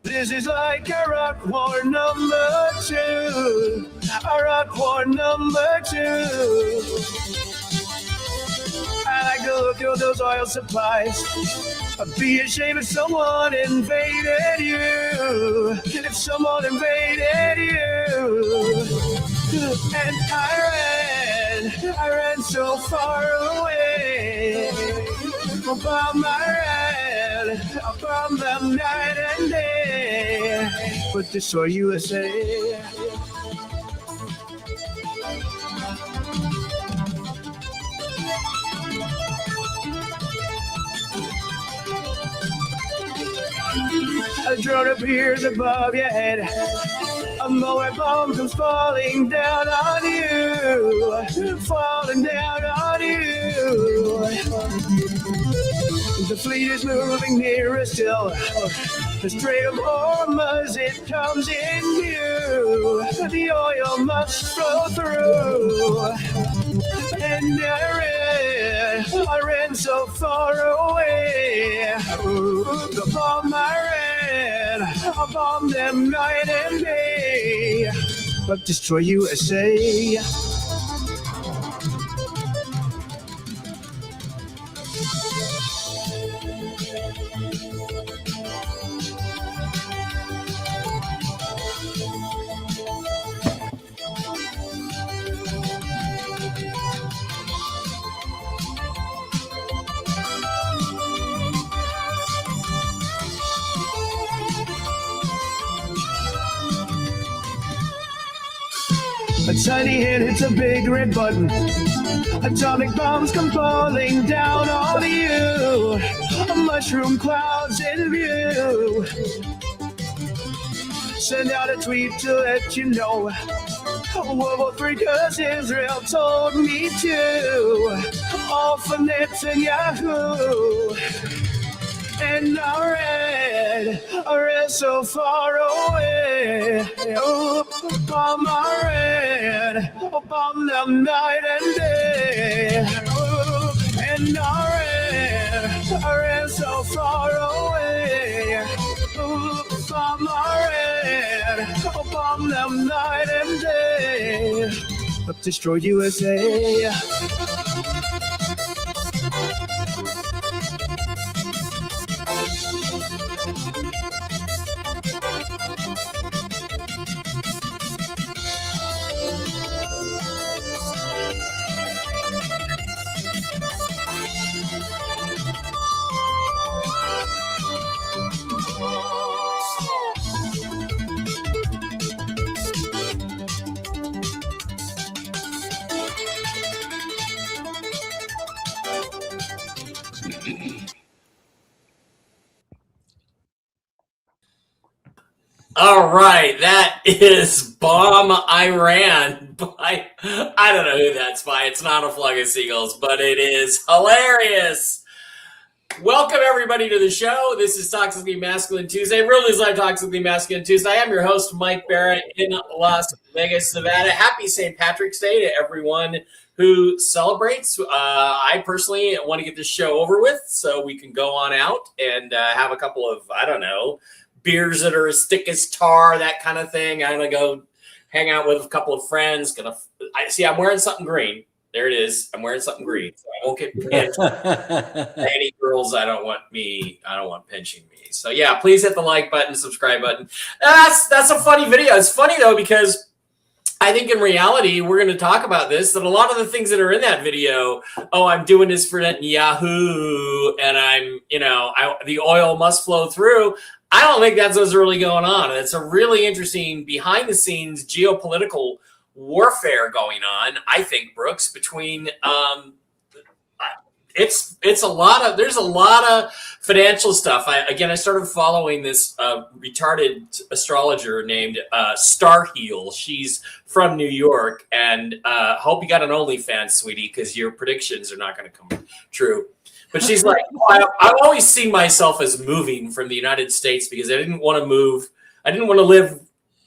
This is like a rock war number 2. A rock war number 2. I like to look at those oil supplies. I'd be ashamed if someone invaded you. If someone invaded you. And I ran so far away. From them night and day. But destroy USA. A drone appears above your head. A mower bomb comes falling down on you. Falling down on you. The fleet is moving nearer still. The Strait of Hormuz, it comes in view. The oil must flow through. And I ran so far away. The bomb I bombed them night and day. But destroy USA. A tiny hit hits a big red button. Atomic bombs come falling down on you. Mushroom clouds in view. Send out a tweet to let you know. World War III, 'cause Israel told me to. All for Netanyahu. And I ran so far away. Oh, bomb them night and day. Oh, and I ran so far away. Oh, bomb them night and day. But destroy USA. All right, that is Bomb Iran by, I don't know who that's by. It's not a flock of seagulls, but it is hilarious. Welcome, everybody, to the show. This is Toxically Masculine Tuesday, Real News Live Toxically Masculine Tuesday. I am your host, Mike Bara, in Las Vegas, Nevada. Happy St. Patrick's Day to everyone who celebrates. I personally want to get this show over with so we can go on out and have a couple of, I don't know, beers that are as thick as tar, that kind of thing. I'm going to go hang out with a couple of friends. I'm wearing something green. There it is. I'm wearing something green. So I won't get pinched. Any girls, I don't want pinching me. So yeah, please hit the like button, subscribe button. That's a funny video. It's funny though, because I think in reality, we're going to talk about this, that a lot of the things that are in that video, oh, I'm doing this for Yahoo, and the oil must flow through. I don't think that's what's really going on. It's a really interesting behind the scenes geopolitical warfare going on, I think, Brooks, between there's a lot of financial stuff. I started following this retarded astrologer named Starheel. She's from New York, and hope you got an OnlyFans, sweetie, because your predictions are not going to come true. But she's like, I've always seen myself as moving from the United States because I didn't want to move. I didn't want to live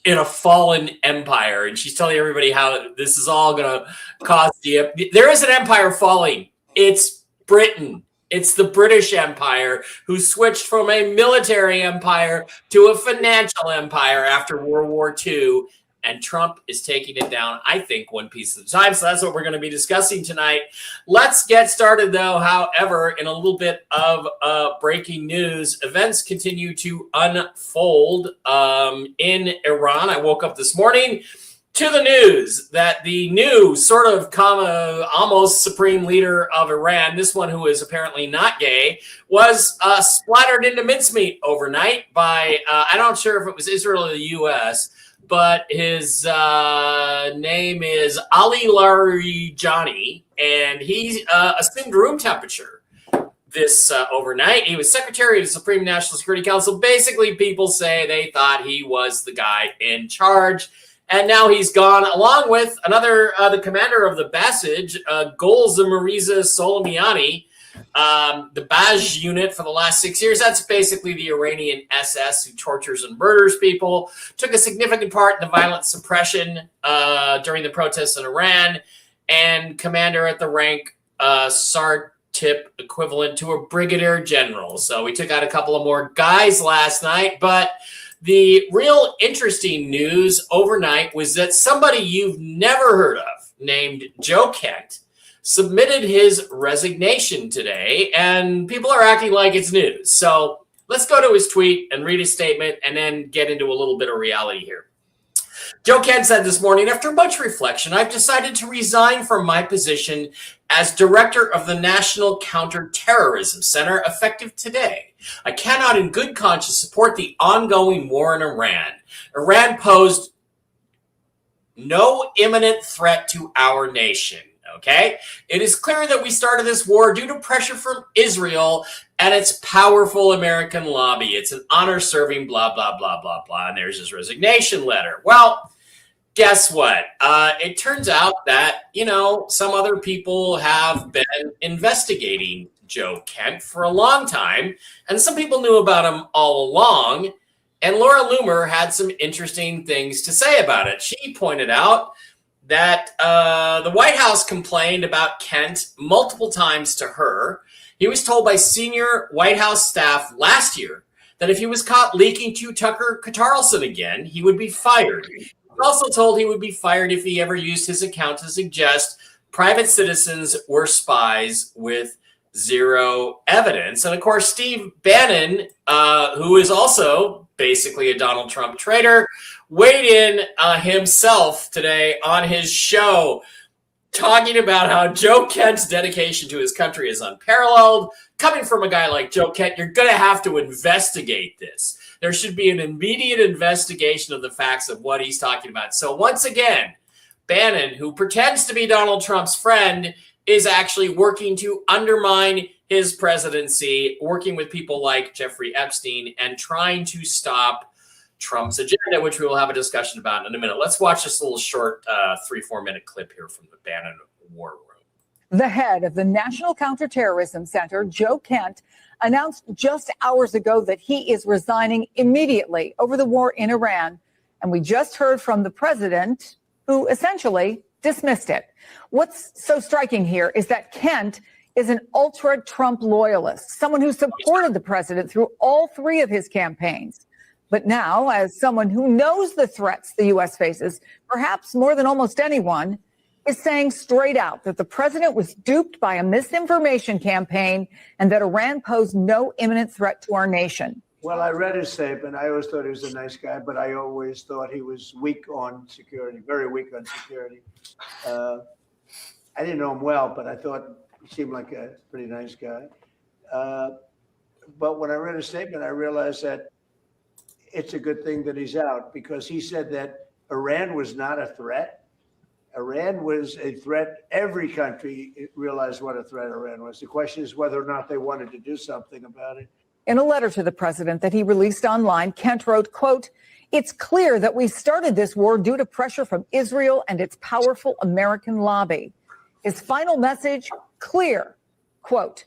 in a fallen empire. And she's telling everybody how this is all going to cause there is an empire falling. It's Britain. It's the British Empire, who switched from a military empire to a financial empire after World War II. And Trump is taking it down, I think, one piece at a time. So that's what we're going to be discussing tonight. Let's get started, though. However, in a little bit of breaking news, events continue to unfold in Iran. I woke up this morning to the news that the new sort of almost supreme leader of Iran, this one who is apparently not gay, was splattered into mincemeat overnight by, I'm not sure if it was Israel or the U.S., but his name is Ali Larijani, and he assumed room temperature this overnight. He was secretary of the Supreme National Security Council. Basically, people say they thought he was the guy in charge, and now he's gone, along with the commander of the Basij, Golza Mariza Soleimani, the Baj unit for the last 6 years. That's basically the Iranian SS who tortures and murders people. Took a significant part in the violent suppression during the protests in Iran, and commander at the rank SAR-tip equivalent to a brigadier general. So we took out a couple of more guys last night, but the real interesting news overnight was that somebody you've never heard of, named Joe Kent, submitted his resignation today, and people are acting like it's news. So let's go to his tweet and read his statement and then get into a little bit of reality here. Joe Kent said this morning, after much reflection, I've decided to resign from my position as director of the National Counterterrorism Center effective today. I cannot in good conscience support the ongoing war in Iran. Iran posed no imminent threat to our nation. Okay, it is clear that we started this war due to pressure from Israel and its powerful American lobby. It's an honor-serving blah, blah, blah, blah, blah. And there's his resignation letter. Well, guess what? It turns out that, some other people have been investigating Joe Kent for a long time. And some people knew about him all along. And Laura Loomer had some interesting things to say about it. She pointed out that the White House complained about Kent multiple times to her. He was told by senior White House staff last year that if he was caught leaking to Tucker Carlson again, he would be fired. He was also told he would be fired if he ever used his account to suggest private citizens were spies with zero evidence. And of course, Steve Bannon, who is also basically a Donald Trump traitor, weighed in himself today on his show, talking about how Joe Kent's dedication to his country is unparalleled. Coming from a guy like Joe Kent, you're going to have to investigate this. There should be an immediate investigation of the facts of what he's talking about. So once again, Bannon, who pretends to be Donald Trump's friend, is actually working to undermine his presidency, working with people like Jeffrey Epstein and trying to stop Trump's agenda, which we will have a discussion about in a minute. Let's watch this little short 3-4 minute clip here from the Bannon War Room. The head of the National Counterterrorism Center, Joe Kent, announced just hours ago that he is resigning immediately over the war in Iran. And we just heard from the president, who essentially dismissed it. What's so striking here is that Kent is an ultra-Trump loyalist, someone who supported the president through all three of his campaigns. But now, as someone who knows the threats the U.S. faces, perhaps more than almost anyone, is saying straight out that the president was duped by a misinformation campaign and that Iran posed no imminent threat to our nation. Well, I read his statement. I always thought he was a nice guy, but I always thought he was weak on security, very weak on security. I didn't know him well, but I thought he seemed like a pretty nice guy. But when I read his statement, I realized that it's a good thing that he's out, because he said that Iran was not a threat. Iran was a threat. Every country realized what a threat Iran was. The question is whether or not they wanted to do something about it. In a letter to the president that he released online, Kent wrote, quote, "It's clear that we started this war due to pressure from Israel and its powerful American lobby." His final message, clear, quote,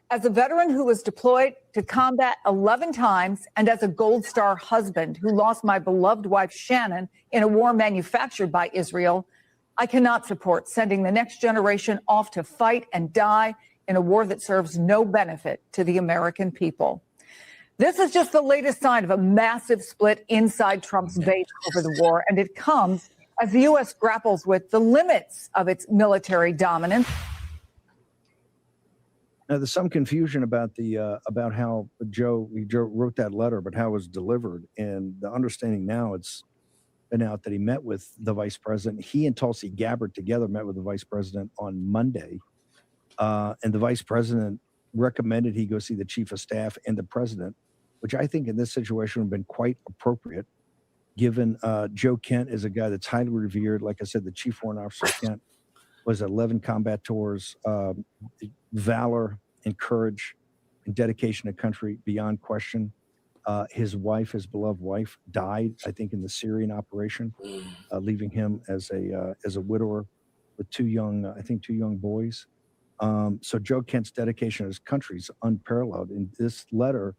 "As a veteran who was deployed to combat 11 times and as a Gold Star husband who lost my beloved wife Shannon in a war manufactured by Israel, I cannot support sending the next generation off to fight and die in a war that serves no benefit to the American people." This is just the latest sign of a massive split inside Trump's base over the war, and it comes as the U.S. grapples with the limits of its military dominance. Now, there's some confusion about about how Joe wrote that letter, but how it was delivered. And the understanding now, it's been out that he met with the vice president. He and Tulsi Gabbard together met with the vice president on Monday. And the vice president recommended he go see the chief of staff and the president, which I think in this situation would have been quite appropriate, given Joe Kent is a guy that's highly revered. Like I said, the chief warrant officer Kent was 11 combat tours, valor and courage and dedication to country beyond question. His wife, his beloved wife, died, I think, in the Syrian operation, leaving him as a widower with two young boys. So Joe Kent's dedication to his country is unparalleled. In this letter,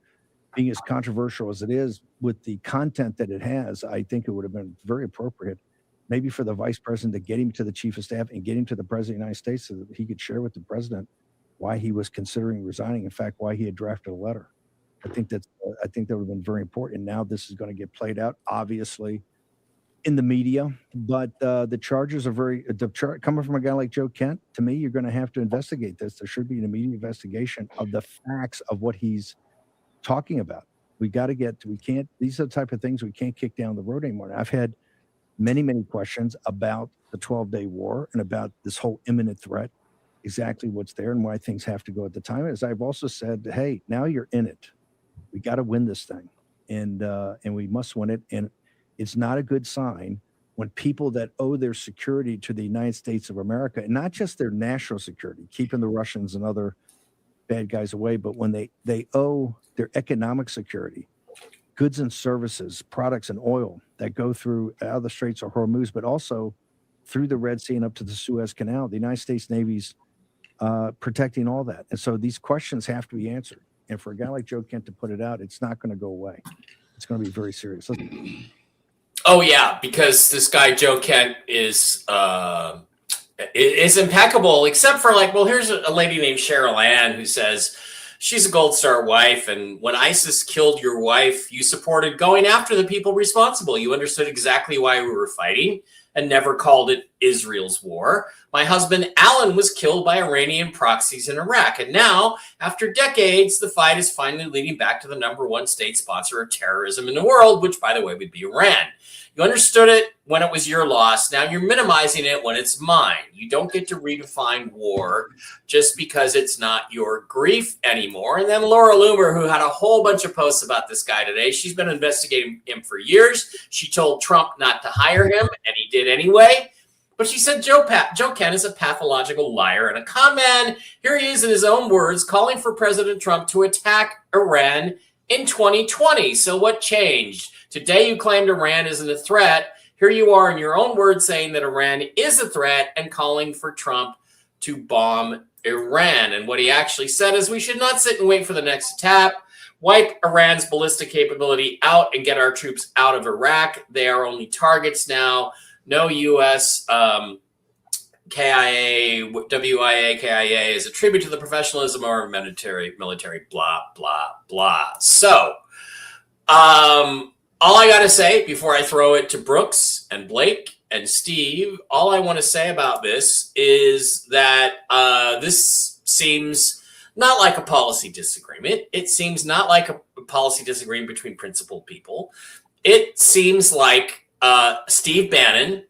being as controversial as it is, with the content that it has, I think it would have been very appropriate, maybe for the vice president to get him to the chief of staff and get him to the president of the United States so that he could share with the president why he was considering resigning. In fact, why he had drafted a letter. I think that would have been very important. And now this is going to get played out, obviously, in the media. But the charges are coming from a guy like Joe Kent. To me, you're going to have to investigate this. There should be an immediate investigation of the facts of what he's talking about. These are the type of things we can't kick down the road anymore. And I've had many, many questions about the 12-day war and about this whole imminent threat, exactly what's there and why things have to go at the time. As I've also said, hey, now you're in it. We got to win this thing, and we must win it. And it's not a good sign when people that owe their security to the United States of America, and not just their national security, keeping the Russians and other bad guys away, but when they owe their economic security, goods and services, products and oil that go through out of the Straits of Hormuz, but also through the Red Sea and up to the Suez Canal. The United States Navy's protecting all that. And so these questions have to be answered. And for a guy like Joe Kent to put it out, it's not going to go away. It's going to be very serious. Oh, yeah, because this guy, Joe Kent, is impeccable, except for here's a lady named Cheryl Ann who says she's a Gold Star wife. And when ISIS killed your wife, you supported going after the people responsible. You understood exactly why we were fighting and never called it Israel's war. My husband, Alan, was killed by Iranian proxies in Iraq. And now, after decades, the fight is finally leading back to the number one state sponsor of terrorism in the world, which, by the way, would be Iran. You understood it when it was your loss. Now you're minimizing it when it's mine. You don't get to redefine war just because it's not your grief anymore. And then Laura Loomer, who had a whole bunch of posts about this guy today, she's been investigating him for years. She told Trump not to hire him, and he did anyway. But she said Joe Kent is a pathological liar and a con man. Here he is in his own words, calling for President Trump to attack Iran in 2020. So what changed? Today you claimed Iran isn't a threat. Here you are in your own words saying that Iran is a threat and calling for Trump to bomb Iran. And what he actually said is we should not sit and wait for the next attack. Wipe Iran's ballistic capability out and get our troops out of Iraq. They are only targets now. No U.S. KIA, WIA, KIA is a tribute to the professionalism of our military, blah, blah, blah. So, all I got to say before I throw it to Brooks and Blake and Steve, all I want to say about this is that this seems not like a policy disagreement. It seems not like a policy disagreement between principled people. It seems like Steve Bannon,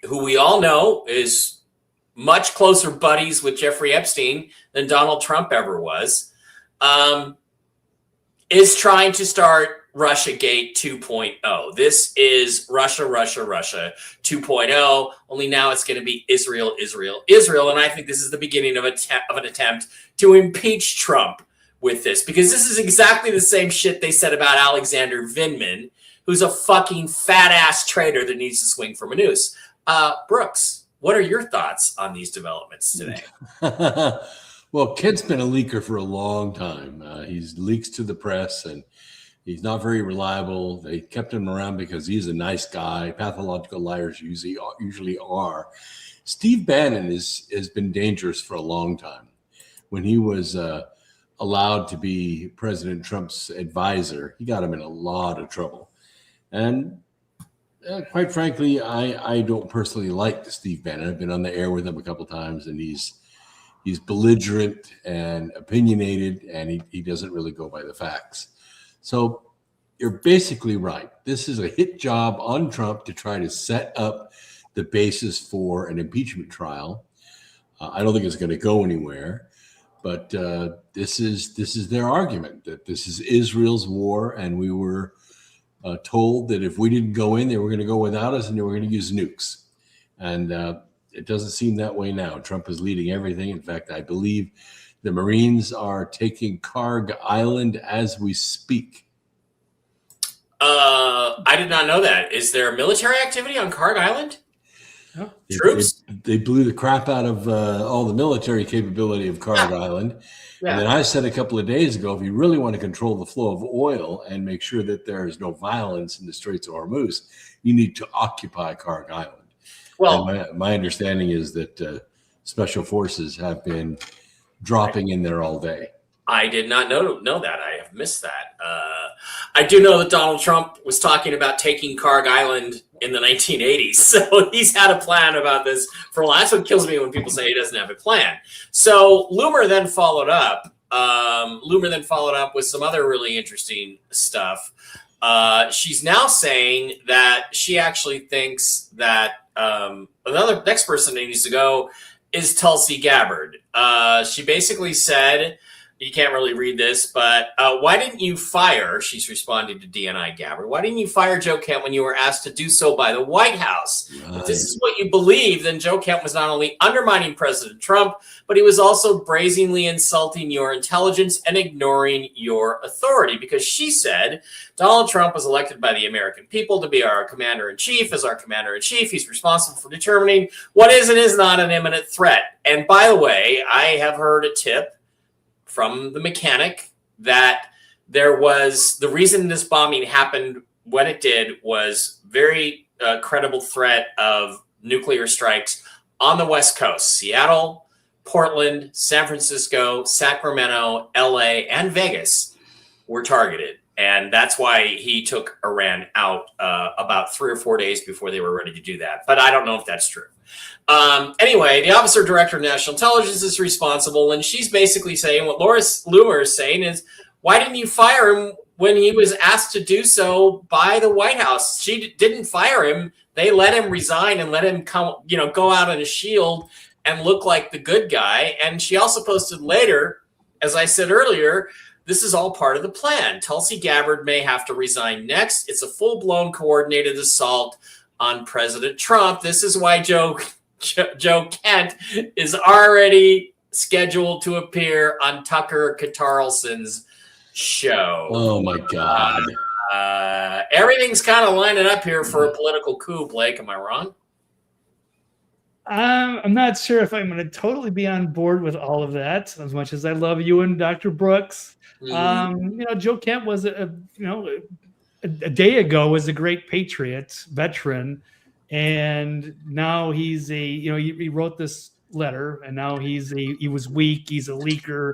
who we all know is much closer buddies with Jeffrey Epstein than Donald Trump ever was, is trying to start Russiagate 2.0. This is Russia 2.0, only now it's going to be Israel. And I think this is the beginning of an attempt to impeach Trump with this, because this is exactly the same shit they said about Alexander Vindman, who's a fucking fat ass traitor that needs to swing from a noose. Brooks, what are your thoughts on these developments today? Well, Kent's been a leaker for a long time. He's leaks to the press, and he's not very reliable. They kept him around because he's a nice guy. Pathological liars usually are. Steve Bannon has been dangerous for a long time. When he was allowed to be President Trump's advisor, he got him in a lot of trouble. And quite frankly, I don't personally like Steve Bannon. I've been on the air with him a couple times, and he's belligerent and opinionated, and he doesn't really go by the facts. So you're basically right. This is a hit job on Trump to try to set up the basis for an impeachment trial. I don't think it's going to go anywhere, but this is their argument, that this is Israel's war, and we were told that if we didn't go in, they were going to go without us, and they were going to use nukes. And it doesn't seem that way now. Trump is leading everything. In fact, I believe the Marines are taking Karg Island as we speak. I did not know that. Is there military activity on Karg Island? Oh. Troops? They blew the crap out of all the military capability of Karg Island. Yeah. And then I said a couple of days ago, if you really want to control the flow of oil and make sure that there is no violence in the Straits of Hormuz, you need to occupy Karg Island. Well, my understanding is that special forces have been dropping in there all day. I did not know that. I have missed that. I do know that Donald Trump was talking about taking Karg Island in the 1980s. So he's had a plan about this for a while. That's what kills me when people say he doesn't have a plan. So Loomer then followed up. With some other really interesting stuff. She's now saying that she actually thinks that another next person that needs to go is Tulsi Gabbard. She basically said, you can't really read this, but why didn't you fire, she's responding to DNI Gabbard, why didn't you fire Joe Kent when you were asked to do so by the White House? Right. If this is what you believe, then Joe Kent was not only undermining President Trump, but he was also brazenly insulting your intelligence and ignoring your authority, because she said Donald Trump was elected by the American people to be our commander-in-chief. As our commander-in-chief, he's responsible for determining what is and is not an imminent threat. And by the way, I have heard a tip from the mechanic that there was, the reason this bombing happened when it did was very credible threat of nuclear strikes on the West Coast. Seattle, Portland, San Francisco, Sacramento, LA, and Vegas were targeted. And that's why he took Iran out about 3 or 4 days before they were ready to do that. But I don't know if that's true. Anyway, the Officer Director of National Intelligence is responsible, and she's basically saying what Loomer is saying is, why didn't you fire him when he was asked to do so by the White House? She didn't fire him. They let him resign and let him go out on a shield and look like the good guy. And she also posted later, as I said earlier, this is all part of the plan. Tulsi Gabbard may have to resign next. It's a full-blown coordinated assault on President Trump. This is why Joe Kent is already scheduled to appear on Tucker Carlson's show. Oh my God. Everything's kind of lining up here for a political coup, Blake. Am I wrong? I'm not sure if I'm going to totally be on board with all of that, as much as I love you and Dr. Brooks. Mm-hmm. Joe Kent was a day ago was a great patriot veteran, and now he's he wrote this letter, and now he was weak. He's a leaker.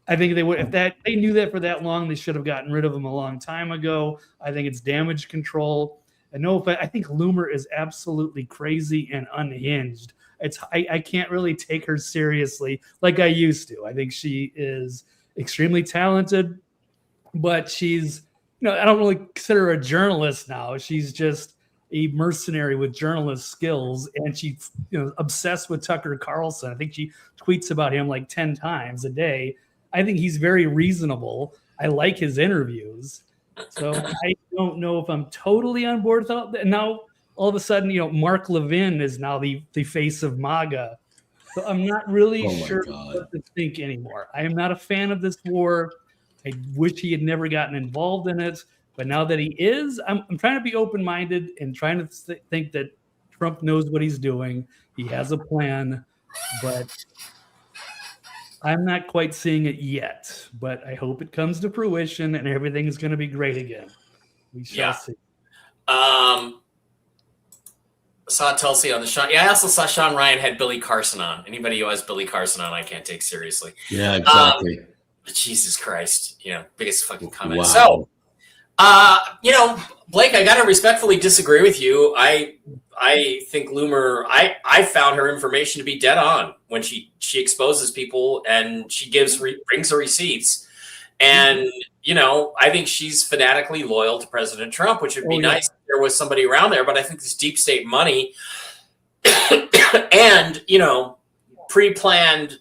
I think they would, if they knew that for that long, they should have gotten rid of him a long time ago. I think it's damage control. I think Loomer is absolutely crazy and unhinged. I can't really take her seriously like I used to. I think she is extremely talented, but she's, I don't really consider her a journalist now. She's just a mercenary with journalist skills, and she's obsessed with Tucker Carlson. I think she tweets about him like 10 times a day. I think he's very reasonable. I like his interviews. So I don't know if I'm totally on board with all that. Now, all of a sudden, Mark Levin is now the face of MAGA. So I'm not really sure what to think anymore. I am not a fan of this war. I wish he had never gotten involved in it. But now that he is, I'm trying to be open-minded and trying to think that Trump knows what he's doing. He has a plan, but I'm not quite seeing it yet. But I hope it comes to fruition and everything is going to be great again. We shall see. Saw Tulsi on the Sean. Yeah, I also saw Sean Ryan had Billy Carson on. Anybody who has Billy Carson on, I can't take seriously. Yeah, exactly. Jesus Christ, biggest fucking comment. Wow. So, Blake, I got to respectfully disagree with you. I think Loomer, I found her information to be dead on when she exposes people and she brings the receipts. And, I think she's fanatically loyal to President Trump, which would be nice if there was somebody around there. But I think this deep state money and, pre-planned,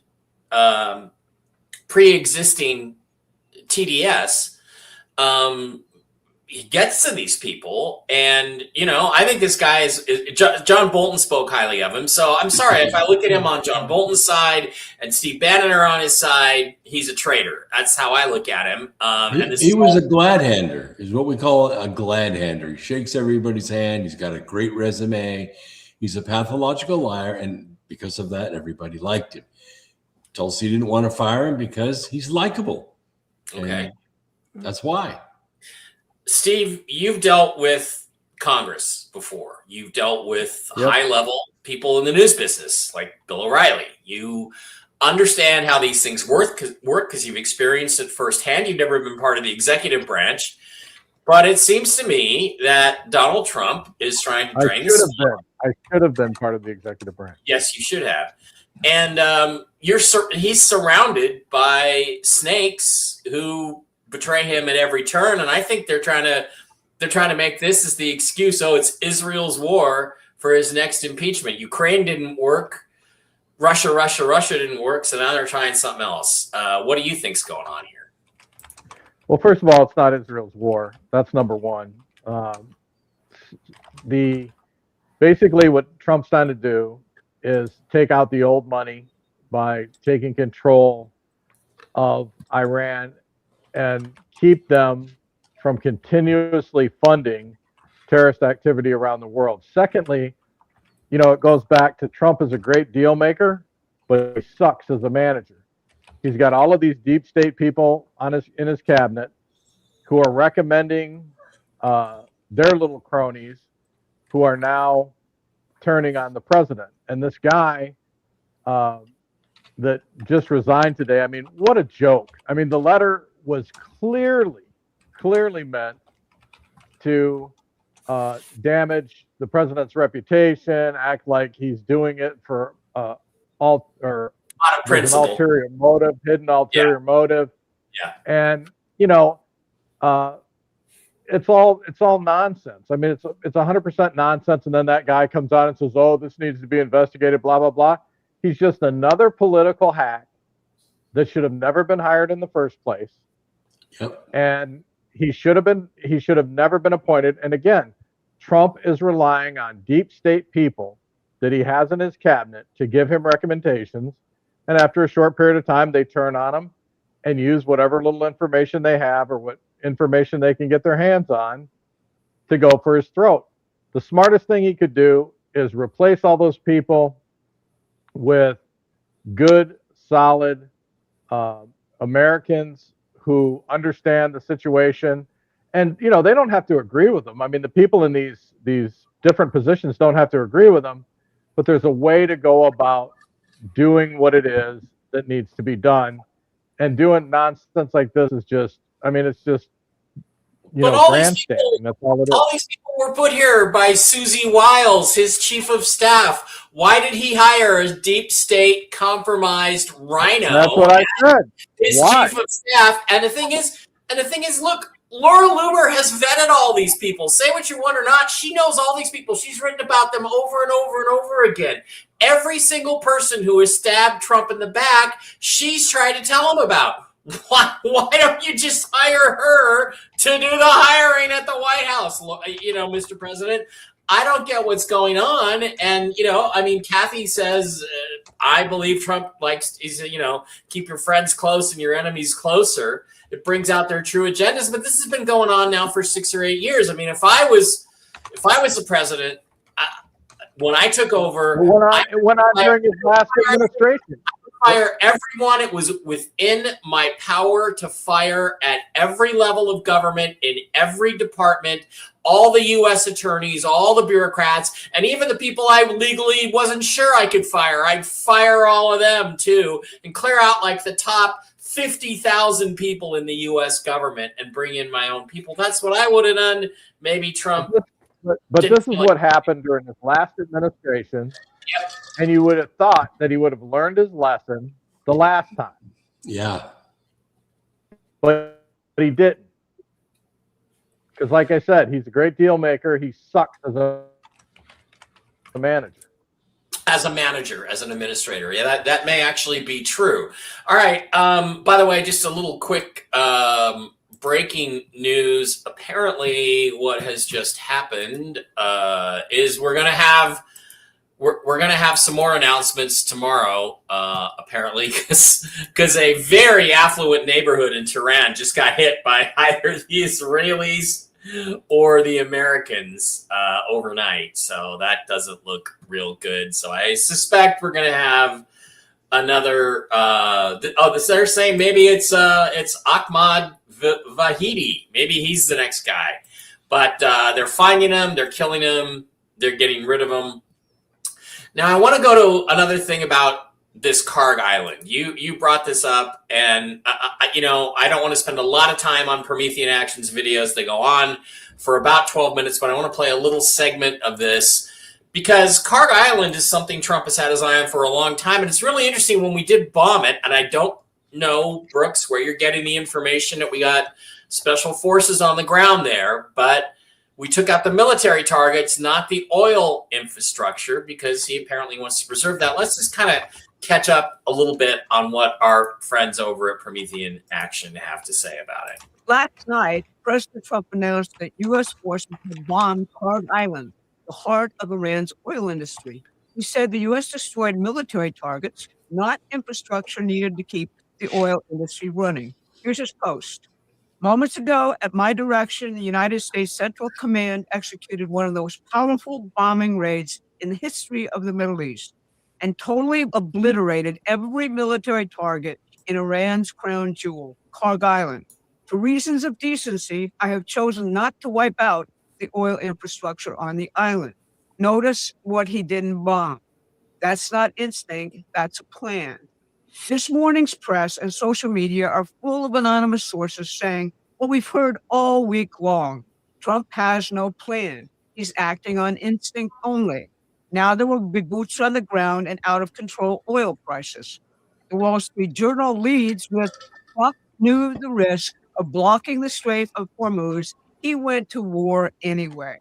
pre-existing TDS, he gets to these people, and I think this guy is John Bolton spoke highly of him. So I'm sorry if I look at him on John Bolton's side and Steve Bannon are on his side, he's a traitor. That's how I look at him. He was a glad hander, is what we call a glad hander. He shakes everybody's hand. He's got a great resume. He's a pathological liar, and because of that, everybody liked him. Tulsi didn't want to fire him because he's likable. Okay, that's why. Steve, you've dealt with Congress before. You've dealt with high-level people in the news business, like Bill O'Reilly. You understand how these things work because you've experienced it firsthand. You've never been part of the executive branch. But it seems to me that Donald Trump is trying to drain the I should have been part of the executive branch. Yes, you should have. And he's surrounded by snakes who betray him at every turn, and I think they're trying to make this as the excuse. Oh, it's Israel's war for his next impeachment. Ukraine didn't work. Russia didn't work. So now they're trying something else. What do you think's going on here? Well, first of all, it's not Israel's war. That's number one. Basically what Trump's trying to do is take out the old money by taking control of Iran and keep them from continuously funding terrorist activity around the world. Secondly, it goes back to Trump is a great deal maker, but he sucks as a manager. He's got all of these deep state people in his cabinet who are recommending their little cronies who are now turning on the president. And this guy that just resigned today, I mean, what a joke. I mean, the letter was clearly meant to damage the president's reputation, act like he's doing it for an ulterior motive, hidden ulterior motive. Yeah. And it's all nonsense. I mean, it's 100% nonsense. And then that guy comes out and says, "Oh, this needs to be investigated." Blah blah blah. He's just another political hack that should have never been hired in the first place. Yep. And he should have never been appointed. And again, Trump is relying on deep state people that he has in his cabinet to give him recommendations. And after a short period of time, they turn on him and use whatever little information they have or what information they can get their hands on to go for his throat. The smartest thing he could do is replace all those people with good, solid Americans who understand the situation. And, they don't have to agree with them. I mean, the people in these different positions don't have to agree with them, but there's a way to go about doing what it is that needs to be done. And doing nonsense like this is just, I mean, it's just But all these grandstanding. That's all it is. all these people were put here by Susie Wiles, his chief of staff. Why did he hire a deep state compromised rhino? That's what I said. His Why? chief of staff. And the thing is, look, Laura Loomer has vetted all these people. Say what you want or not, she knows all these people. She's written about them over and over and over again. Every single person who has stabbed Trump in the back, she's tried to tell him about. Why don't you just hire her to do the hiring at the White House? Mr. President, I don't get what's going on. And, Kathy says, I believe Trump likes, keep your friends close and your enemies closer. It brings out their true agendas. But this has been going on now for 6 or 8 years. I mean, if I was the president, when I took over, When I during his last administration. Fire everyone. It was within my power to fire at every level of government, in every department, all the U.S. attorneys, all the bureaucrats, and even the people I legally wasn't sure I could fire. I'd fire all of them too and clear out like the top 50,000 people in the U.S. government and bring in my own people. That's what I would have done. Maybe Trump. But this is what happened during his last administration. Yep. And you would have thought that he would have learned his lesson the last time. Yeah. But he didn't. Because like I said, he's a great deal maker. He sucks as a manager. As a manager, as an administrator. Yeah, that may actually be true. All right. By the way, just a little quick breaking news. Apparently what has just happened is we're going to have some more announcements tomorrow, apparently, because a very affluent neighborhood in Tehran just got hit by either the Israelis or the Americans overnight. So that doesn't look real good. So I suspect we're going to have another. They're saying maybe it's Ahmad Vahidi. Maybe he's the next guy. But they're finding him. They're killing him. They're getting rid of him. Now, I want to go to another thing about this Karg Island. You brought this up, and I don't want to spend a lot of time on Promethean Actions videos. They go on for about 12 minutes, but I want to play a little segment of this because Karg Island is something Trump has had his eye on for a long time, and it's really interesting when we did bomb it, and I don't know, Brooks, where you're getting the information that we got special forces on the ground there, but we took out the military targets, not the oil infrastructure, because he apparently wants to preserve that. Let's just kind of catch up a little bit on what our friends over at Promethean Action have to say about it. Last night, President Trump announced that U.S. forces had bombed Karg Island, the heart of Iran's oil industry. He said the U.S. destroyed military targets, not infrastructure needed to keep the oil industry running. Here's his post. Moments ago, at my direction, the United States Central Command executed one of the most powerful bombing raids in the history of the Middle East and totally obliterated every military target in Iran's crown jewel, Karg Island. For reasons of decency, I have chosen not to wipe out the oil infrastructure on the island. Notice what he didn't bomb. That's not instinct, that's a plan. This morning's press and social media are full of anonymous sources saying what we've heard all week long. Trump has no plan. He's acting on instinct only. Now there will be boots on the ground and out of control oil prices. The Wall Street Journal leads with Trump knew the risk of blocking the Strait of Hormuz. He went to war anyway.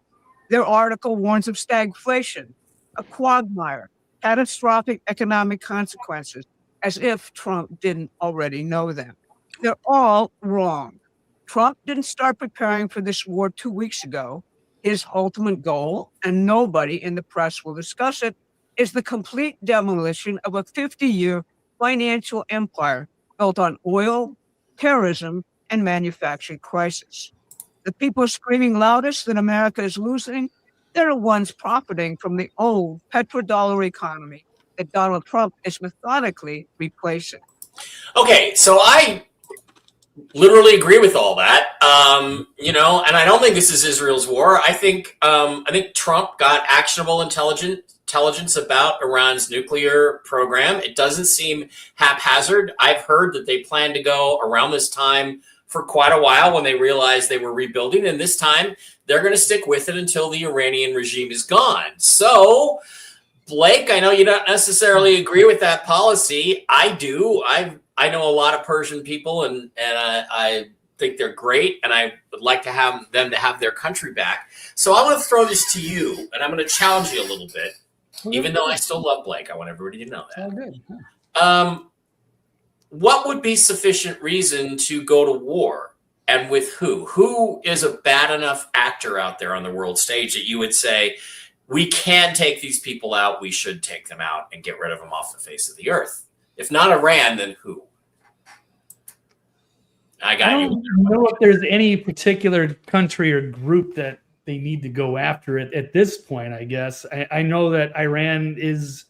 Their article warns of stagflation, a quagmire, catastrophic economic consequences, as if Trump didn't already know them. They're all wrong. Trump didn't start preparing for this war 2 weeks ago. His ultimate goal, and nobody in the press will discuss it, is the complete demolition of a 50-year financial empire built on oil, terrorism, and manufacturing crisis. The people screaming loudest that America is losing, they're the ones profiting from the old petrodollar economy that Donald Trump is methodically replacing. Okay, so I literally agree with all that. And I don't think this is Israel's war. I think Trump got actionable intelligence about Iran's nuclear program. It doesn't seem haphazard. I've heard that they plan to go around this time for quite a while when they realized they were rebuilding. And this time they're going to stick with it until the Iranian regime is gone. So, Blake, I know you don't necessarily agree with that policy. I do. I know a lot of Persian people, and I think they're great, and I would like to have them to have their country back. So I want to throw this to you, and I'm going to challenge you a little bit, even though I still love Blake. I want everybody to know that. All good. What would be sufficient reason to go to war, and with who? Who is a bad enough actor out there on the world stage that you would say, we can take these people out, we should take them out and get rid of them off the face of the earth? If not Iran, then who? I don't know if there's any particular country or group that they need to go after it at this point, I guess. I know that Iran is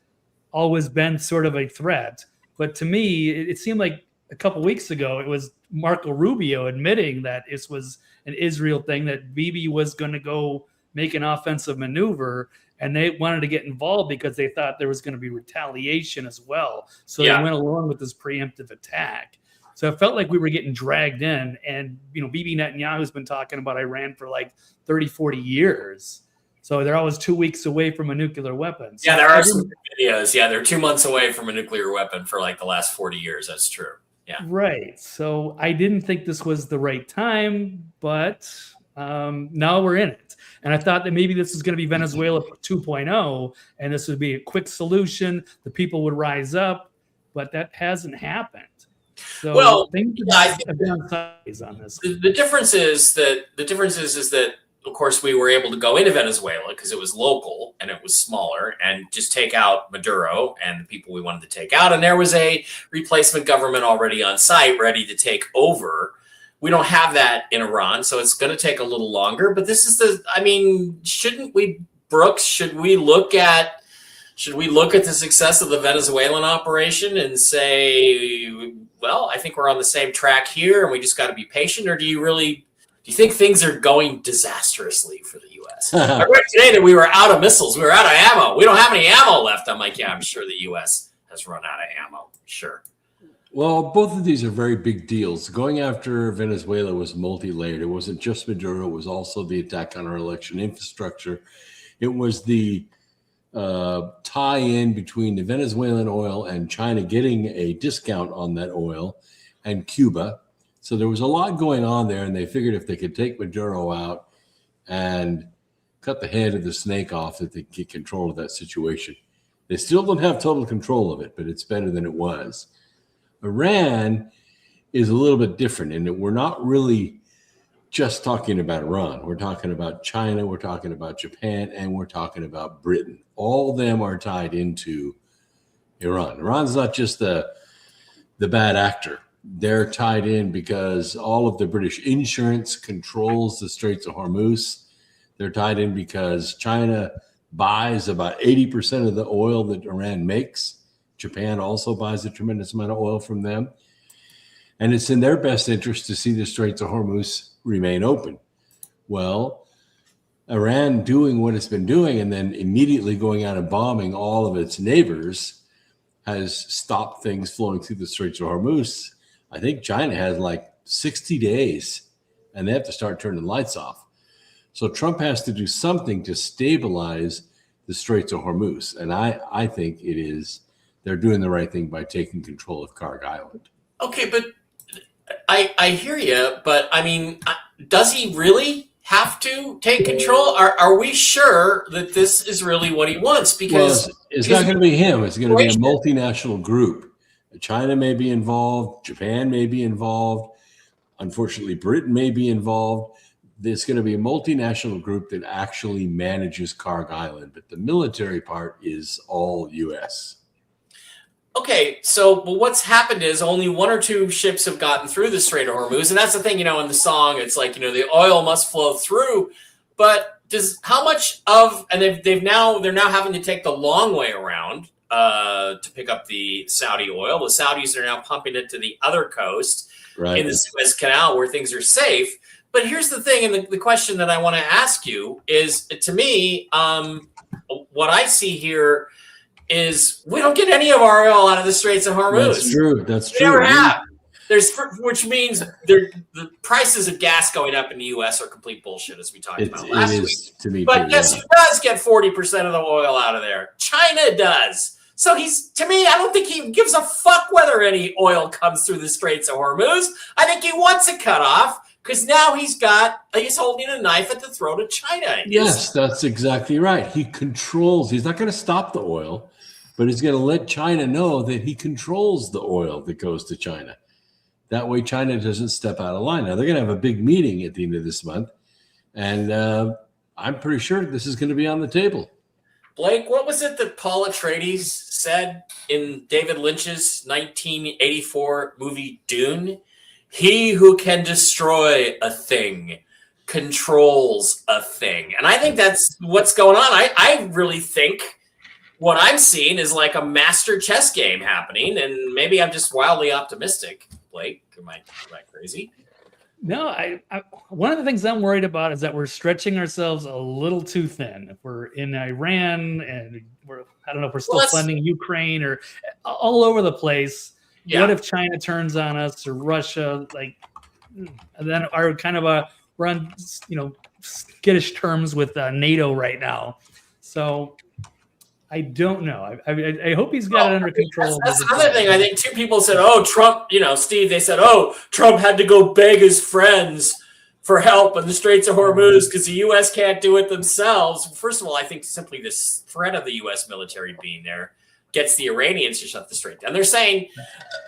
always been sort of a threat, but to me, it seemed like a couple weeks ago, it was Marco Rubio admitting that this was an Israel thing, that Bibi was going to go make an offensive maneuver, and they wanted to get involved because they thought there was going to be retaliation as well. So they went along with this preemptive attack. So it felt like we were getting dragged in, and, Bibi Netanyahu's been talking about Iran for like 30, 40 years. So they're always 2 weeks away from a nuclear weapon. So there are some videos. Yeah, they're 2 months away from a nuclear weapon for like the last 40 years. That's true. Yeah. Right. So I didn't think this was the right time, but now we're in it. And I thought that maybe this was going to be Venezuela 2.0, and this would be a quick solution. The people would rise up, but that hasn't happened. So things have been sideways on this. The difference is that of course we were able to go into Venezuela because it was local and it was smaller, and just take out Maduro and the people we wanted to take out, and there was a replacement government already on site ready to take over. We don't have that in Iran, so it's going to take a little longer. But this is shouldn't we, Brooks? Should we look at the success of the Venezuelan operation and say, well, I think we're on the same track here, and we just got to be patient? Or do you think things are going disastrously for the U.S.? I read today that we were out of missiles. We were out of ammo. We don't have any ammo left. I'm like, yeah, I'm sure the U.S. has run out of ammo. Sure. Well, both of these are very big deals. Going after Venezuela was multi-layered. It wasn't just Maduro. It was also the attack on our election infrastructure. It was the tie-in between the Venezuelan oil and China getting a discount on that oil, and Cuba. So there was a lot going on there, and they figured if they could take Maduro out and cut the head of the snake off, that they could get control of that situation. They still don't have total control of it, but it's better than it was. Iran is a little bit different in that we're not really just talking about Iran. We're talking about China, we're talking about Japan, and we're talking about Britain. All of them are tied into Iran. Iran's not just the bad actor. They're tied in because all of the British insurance controls the Straits of Hormuz. They're tied in because China buys about 80% of the oil that Iran makes. Japan also buys a tremendous amount of oil from them. And it's in their best interest to see the Straits of Hormuz remain open. Well, Iran doing what it's been doing and then immediately going out and bombing all of its neighbors has stopped things flowing through the Straits of Hormuz. I think China has like 60 days, and they have to start turning lights off. So Trump has to do something to stabilize the Straits of Hormuz. And I think they're doing the right thing by taking control of Karg Island. Okay, but I hear you, but does he really have to take control? Are we sure that this is really what he wants? Because it's not going to be him. It's going to be a multinational group. China may be involved. Japan may be involved. Unfortunately, Britain may be involved. There's going to be a multinational group that actually manages Karg Island, but the military part is all U.S. Okay, so what's happened is only 1 or 2 ships have gotten through the Strait of Hormuz, and that's the thing. In the song, it's like the oil must flow through, but how much of? And they're now having to take the long way around to pick up the Saudi oil. The Saudis are now pumping it to the other coast in the Suez Canal where things are safe. But here's the thing, and the question that I want to ask you is, to me, what I see here is we don't get any of our oil out of the Straits of Hormuz. That's true. We never have. which means the prices of gas going up in the U.S. are complete bullshit, as we talked about last week. To me, but guess who does get 40% of the oil out of there? China does. So to me, I don't think he gives a fuck whether any oil comes through the Straits of Hormuz. I think he wants it cut off because now he's holding a knife at the throat of China. Yes, that's exactly right. He's not going to stop the oil, but he's going to let China know that he controls the oil that goes to China. That way China doesn't step out of line. Now, they're going to have a big meeting at the end of this month, and I'm pretty sure this is going to be on the table. Blake, what was it that Paul Atreides said in David Lynch's 1984 movie Dune? He who can destroy a thing controls a thing. And I think that's what's going on. I really think what I'm seeing is like a master chess game happening, and maybe I'm just wildly optimistic. Blake, am I crazy? No, I one of the things I'm worried about is that we're stretching ourselves a little too thin. If we're in Iran and I don't know if we're still funding Ukraine or all over the place. Yeah. What if China turns on us or Russia? And then we're on skittish terms with NATO right now. So I don't know. I hope he's got it under control. That's another thing. I think two people said, "Oh, Trump." Steve. They said, "Oh, Trump had to go beg his friends for help in the Straits of Hormuz because the U.S. can't do it themselves." First of all, I think simply this threat of the U.S. military being there gets the Iranians to shut the strait down. They're saying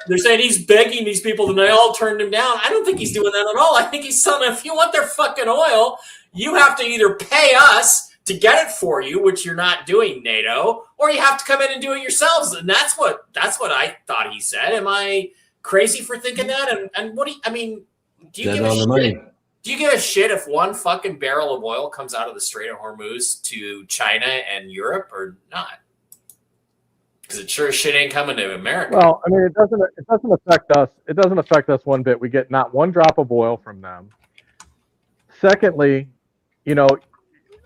he's begging these people, and they all turned him down. I don't think he's doing that at all. I think he's telling them, if you want their fucking oil, you have to either pay us to get it for you, which you're not doing, NATO, or you have to come in and do it yourselves. And that's what I thought he said. Am I crazy for thinking that? And what do you give a shit? Do you give a shit if one fucking barrel of oil comes out of the Strait of Hormuz to China and Europe or not? Because it sure as shit ain't coming to America. Well, I mean, it doesn't affect us. It doesn't affect us one bit. We get not one drop of oil from them. Secondly,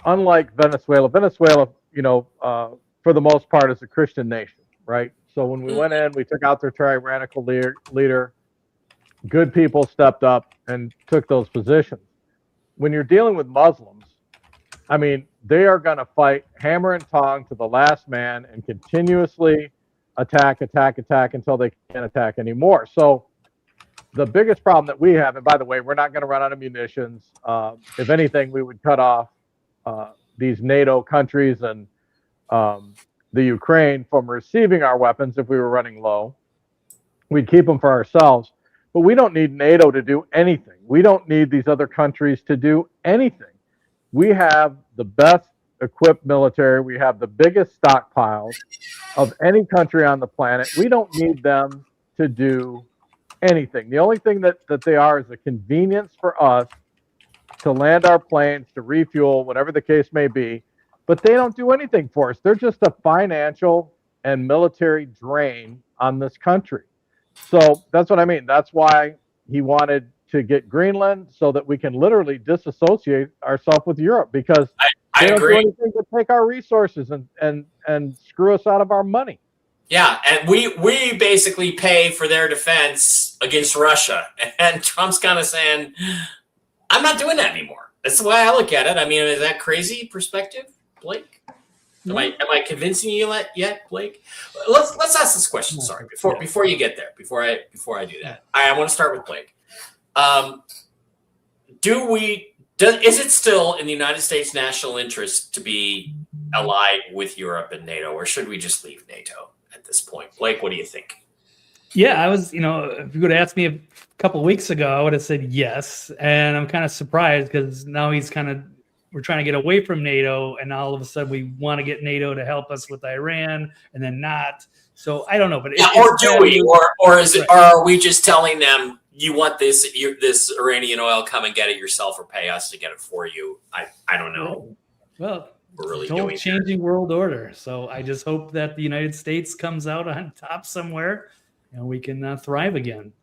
unlike Venezuela, for the most part, is a Christian nation, right? So when we went in, we took out their tyrannical leader. Good people stepped up and took those positions. When you're dealing with Muslims, I mean, they are going to fight hammer and tong to the last man and continuously attack until they can't attack anymore. So the biggest problem that we have, and by the way, we're not going to run out of munitions. If anything, we would cut off these NATO countries and the Ukraine from receiving our weapons if we were running low. We'd keep them for ourselves. But we don't need NATO to do anything. We don't need these other countries to do anything. We have the best equipped military. We have the biggest stockpiles of any country on the planet. We don't need them to do anything. The only thing that they are is a convenience for us to land our planes, to refuel, whatever the case may be. But they don't do anything for us. They're just a financial and military drain on this country. So that's what I mean. That's why he wanted to get Greenland, so that we can literally disassociate ourselves with Europe, because they don't do anything to take our resources and screw us out of our money. Yeah, and we basically pay for their defense against Russia. And Trump's kind of saying, I'm not doing that anymore. That's the way I look at it. I mean, is that crazy perspective, Blake? Am I convincing you yet, Blake? Let's ask this question. Sorry, before you get there, before I do that, I want to start with Blake. Is it still in the United States national interest to be allied with Europe and NATO, or should we just leave NATO at this point? Blake, what do you think? Yeah, I was, if you would have asked me a couple of weeks ago, I would have said yes. And I'm kind of surprised because now we're trying to get away from NATO, and all of a sudden we want to get NATO to help us with Iran, and then not. So I don't know, but or do we, or is it, or are we just telling them, you want this Iranian oil, come and get it yourself, or pay us to get it for you? I don't know. Well, we're really doing changing world order. So I just hope that the United States comes out on top somewhere, and we can thrive again.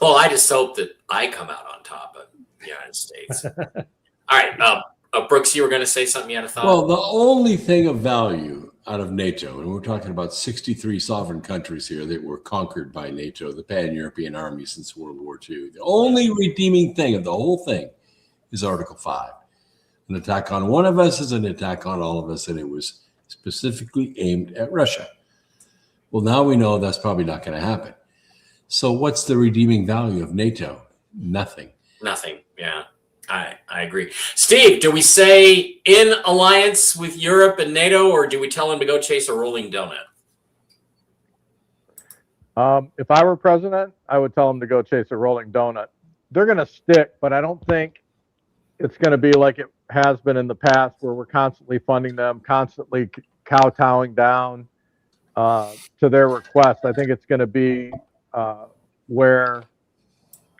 Well, I just hope that I come out on top of the United States. All right, Brooks, you were going to say something you had a thought? Well, the only thing of value out of NATO, and we're talking about 63 sovereign countries here that were conquered by NATO, the pan-European army, since World War II. The only redeeming thing of the whole thing is Article 5. An attack on one of us is an attack on all of us, and it was specifically aimed at Russia. Well, now we know that's probably not going to happen. So what's the redeeming value of NATO? Nothing. Nothing. Yeah, I agree. Steve, do we say in alliance with Europe and NATO, or do we tell them to go chase a rolling donut? If I were president, I would tell them to go chase a rolling donut. They're going to stick, but I don't think it's going to be like it has been in the past, where we're constantly funding them, constantly kowtowing down to their request. I think it's going to be where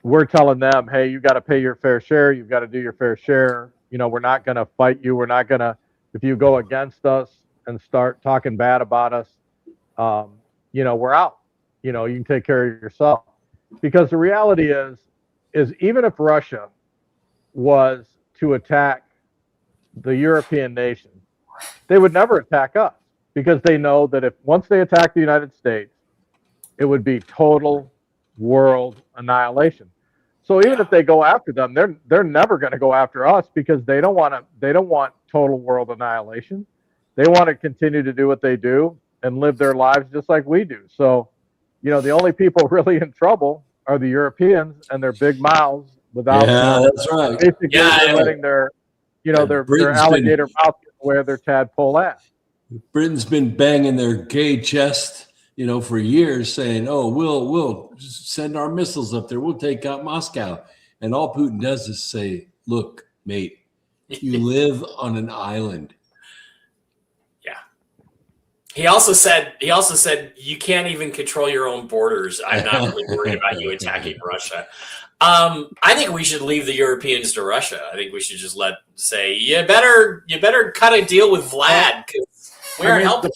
we're telling them, hey, you got to pay your fair share. You've got to do your fair share. You know, we're not going to fight you. We're not going to, if you go against us and start talking bad about us, you know, we're out. You know, you can take care of yourself. Because the reality is even if Russia was to attack the European nations, they would never attack us, because they know that if once they attack the United States, it would be total world annihilation. So even if they go after them, they're never going to go after us, because they don't want total world annihilation. They want to continue to do what they do and live their lives just like we do. So, you know, the only people really in trouble are the Europeans and their big mouths without that's right. basically letting their, you know, their alligator mouth get away their tadpole ass. Britain's been banging their gay chest, you know, for years, saying, "Oh, we'll send our missiles up there. We'll take out Moscow." And all Putin does is say, "Look, mate, you live on an island." Yeah. He also said you can't even control your own borders. I'm not really worried about you attacking Russia. I think we should leave the Europeans to Russia. I think we should just say you better cut a deal with Vlad, because we aren't helping.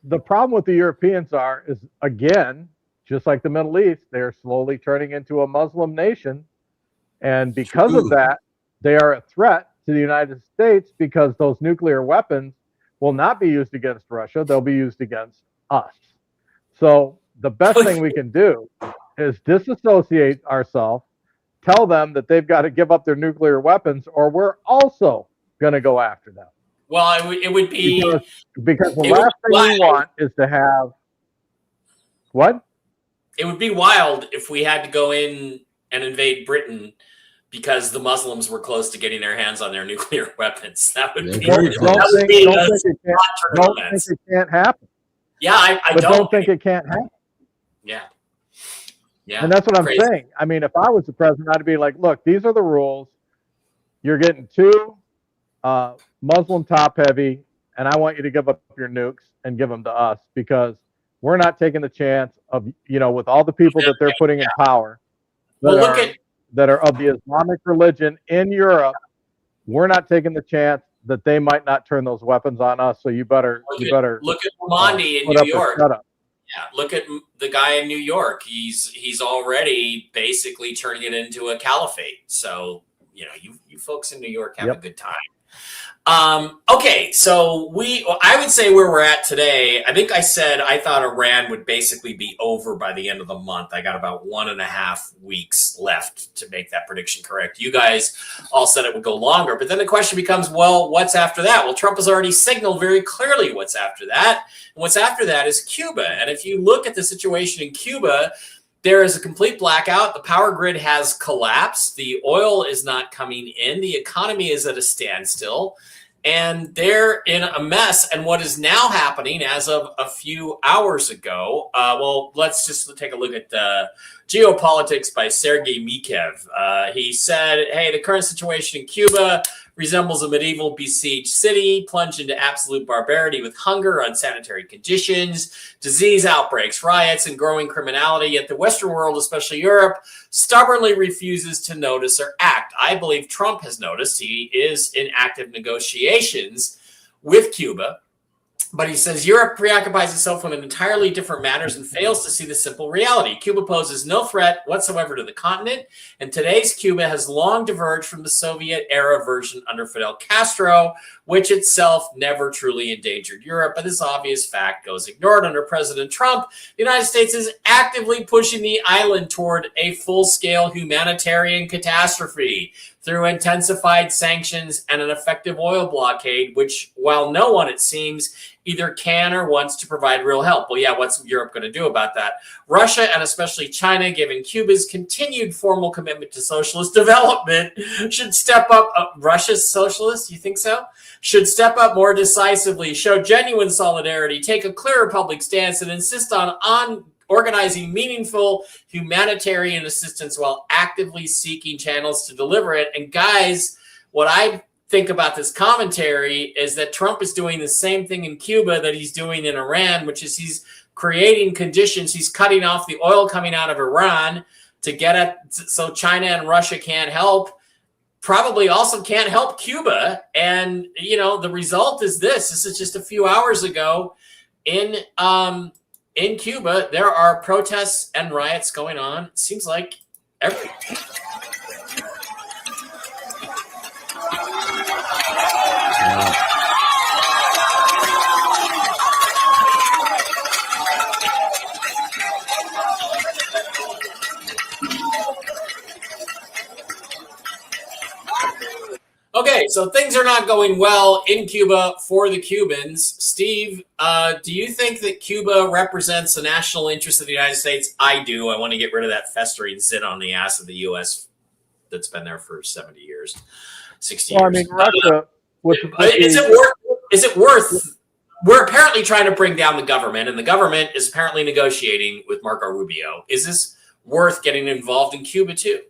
The problem with the Europeans is, again, just like the Middle East, they're slowly turning into a Muslim nation. And because of that, they are a threat to the United States, because those nuclear weapons will not be used against Russia. They'll be used against us. So the best thing we can do is disassociate ourselves, tell them that they've got to give up their nuclear weapons, or we're also going to go after them. Well, it would be because the last thing we want is to have what? It would be wild if we had to go in and invade Britain because the Muslims were close to getting their hands on their nuclear weapons. That would be. Don't think it can't happen. Yeah, I don't think it can't happen. Yeah. Yeah. And that's what I'm saying. I mean, if I was the president, I'd be like, look, these are the rules. You're getting too Muslim top heavy, and I want you to give up your nukes and give them to us, because we're not taking the chance of, you know, with all the people that they're putting in power that are of the Islamic religion in Europe, we're not taking the chance that they might not turn those weapons on us. So you better look at Raimondi in New York. Yeah, look at the guy in New York. He's already basically turning it into a caliphate. So, you know, you folks in New York have a good time. Okay, so I would say where we're at today, I think I said I thought Iran would basically be over by the end of the month. I got about 1.5 weeks left to make that prediction correct. You guys all said it would go longer, but then the question becomes, well, what's after that? Well, Trump has already signaled very clearly what's after that. And what's after that is Cuba. And if you look at the situation in Cuba, there is a complete blackout. The power grid has collapsed. The oil is not coming in. The economy is at a standstill. And they're in a mess. And what is now happening as of a few hours ago, well, let's just take a look at Geopolitics by Sergei Mikhev. He said, hey, the current situation in Cuba resembles a medieval besieged city, plunged into absolute barbarity with hunger, unsanitary conditions, disease outbreaks, riots, and growing criminality. Yet the Western world, especially Europe, stubbornly refuses to notice or act. I believe Trump has noticed. He is in active negotiations with Cuba. But he says Europe preoccupies itself with entirely different matters and fails to see the simple reality. Cuba poses no threat whatsoever to the continent, and today's Cuba has long diverged from the Soviet-era version under Fidel Castro, which itself never truly endangered Europe. But this obvious fact goes ignored under President Trump. The United States is actively pushing the island toward a full-scale humanitarian catastrophe through intensified sanctions and an effective oil blockade, which, while no one, it seems, either can or wants to provide real help. Well, yeah, what's Europe going to do about that? Russia, and especially China, given Cuba's continued formal commitment to socialist development, should step up. Russia's socialist? You think so? Should step up more decisively, show genuine solidarity, take a clearer public stance, and insist on organizing meaningful humanitarian assistance while actively seeking channels to deliver it. And guys, what I think about this commentary is that Trump is doing the same thing in Cuba that he's doing in Iran, which is he's creating conditions. He's cutting off the oil coming out of Iran to get it so China and Russia can't help. Probably also can't help Cuba. And, you know, the result is this. This is just a few hours ago in Cuba. There are protests and riots going on. It seems like every. Okay, so things are not going well in Cuba for the Cubans. Steve, do you think that Cuba represents the national interest of the United States? I do. I want to get rid of that festering zit on the ass of the U.S. that's been there for 70 years, 60 years. I mean, Russia. Is it worth? We're apparently trying to bring down the government, and the government is apparently negotiating with Marco Rubio. Is this worth getting involved in Cuba too?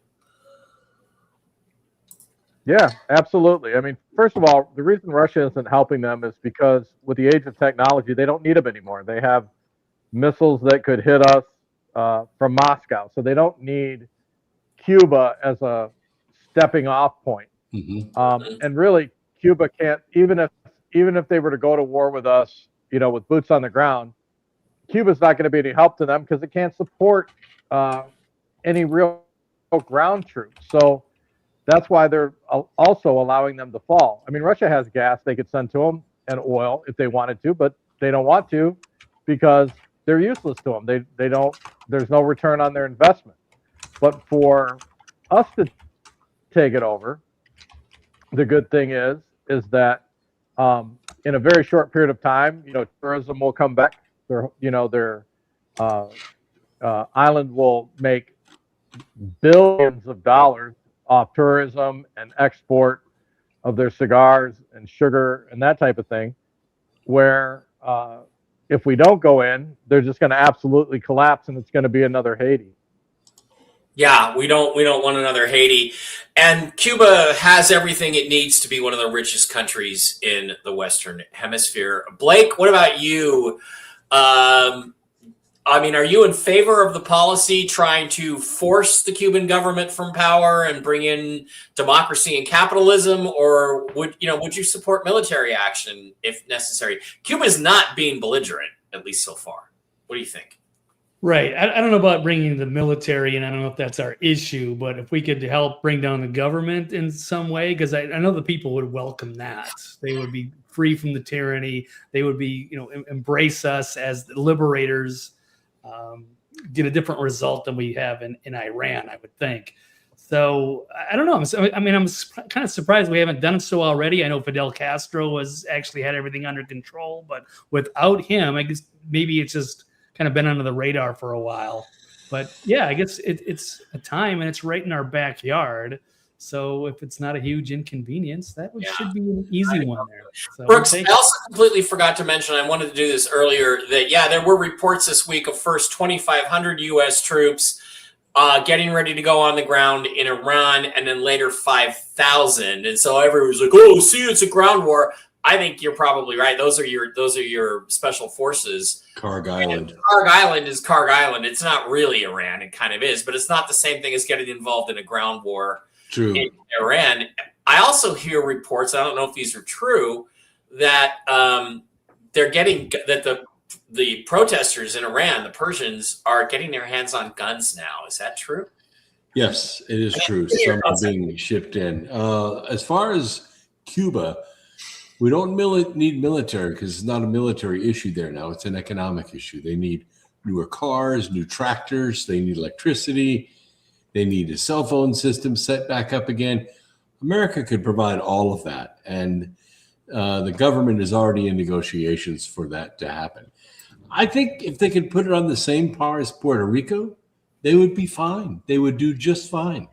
Yeah, absolutely. I mean, first of all, the reason Russia isn't helping them is because with the age of technology, they don't need them anymore. They have missiles that could hit us from Moscow, so they don't need Cuba as a stepping off point. And really, Cuba can't, even if they were to go to war with us, you know, with boots on the ground, Cuba's not going to be any help to them because it can't support any real ground troops. So that's why they're also allowing them to fall. I mean, Russia has gas they could send to them and oil if they wanted to, but they don't want to because they're useless to them. They don't. There's no return on their investment. But for us to take it over, the good thing is that in a very short period of time, you know, tourism will come back. Their island will make billions of dollars off tourism and export of their cigars and sugar and that type of thing, where if we don't go in, they're just going to absolutely collapse and it's going to be another Haiti. Yeah, we don't want another Haiti. And Cuba has everything it needs to be one of the richest countries in the Western Hemisphere. Blake, what about you? I mean, are you in favor of the policy trying to force the Cuban government from power and bring in democracy and capitalism, or would you support military action if necessary? Cuba is not being belligerent, at least so far. What do you think? Right. I don't know about bringing the military, and I don't know if that's our issue, but if we could help bring down the government in some way, because I know the people would welcome that. They would be free from the tyranny. They would be, embrace us as the liberators. Get a different result than we have in Iran, I would think. So I don't know. I'm kind of surprised we haven't done it so already. I know Fidel Castro actually had everything under control, but without him, I guess maybe it's just kind of been under the radar for a while. But yeah, I guess it's a time and it's right in our backyard. So if it's not a huge inconvenience, should be an easy one there. So Brooks, I also completely forgot to mention, I wanted to do this earlier, that, there were reports this week of first 2,500 U.S. troops getting ready to go on the ground in Iran, and then later 5,000. And so everyone's like, oh, see, it's a ground war. I think you're probably right. Those are your special forces. Karg Island. Karg Island is Karg Island. It's not really Iran. It kind of is, but it's not the same thing as getting involved in a ground war. True. In Iran. I also hear reports, I don't know if these are true, that they're getting that the protesters in Iran, the Persians, are getting their hands on guns now. Is that true? Yes, it is true. Some are being shipped in. As far as Cuba, we don't need military because it's not a military issue there now. It's an economic issue. They need newer cars, new tractors. They need electricity. They need a cell phone system set back up again. America could provide all of that. And the government is already in negotiations for that to happen. I think if they could put it on the same par as Puerto Rico, they would be fine. They would do just fine.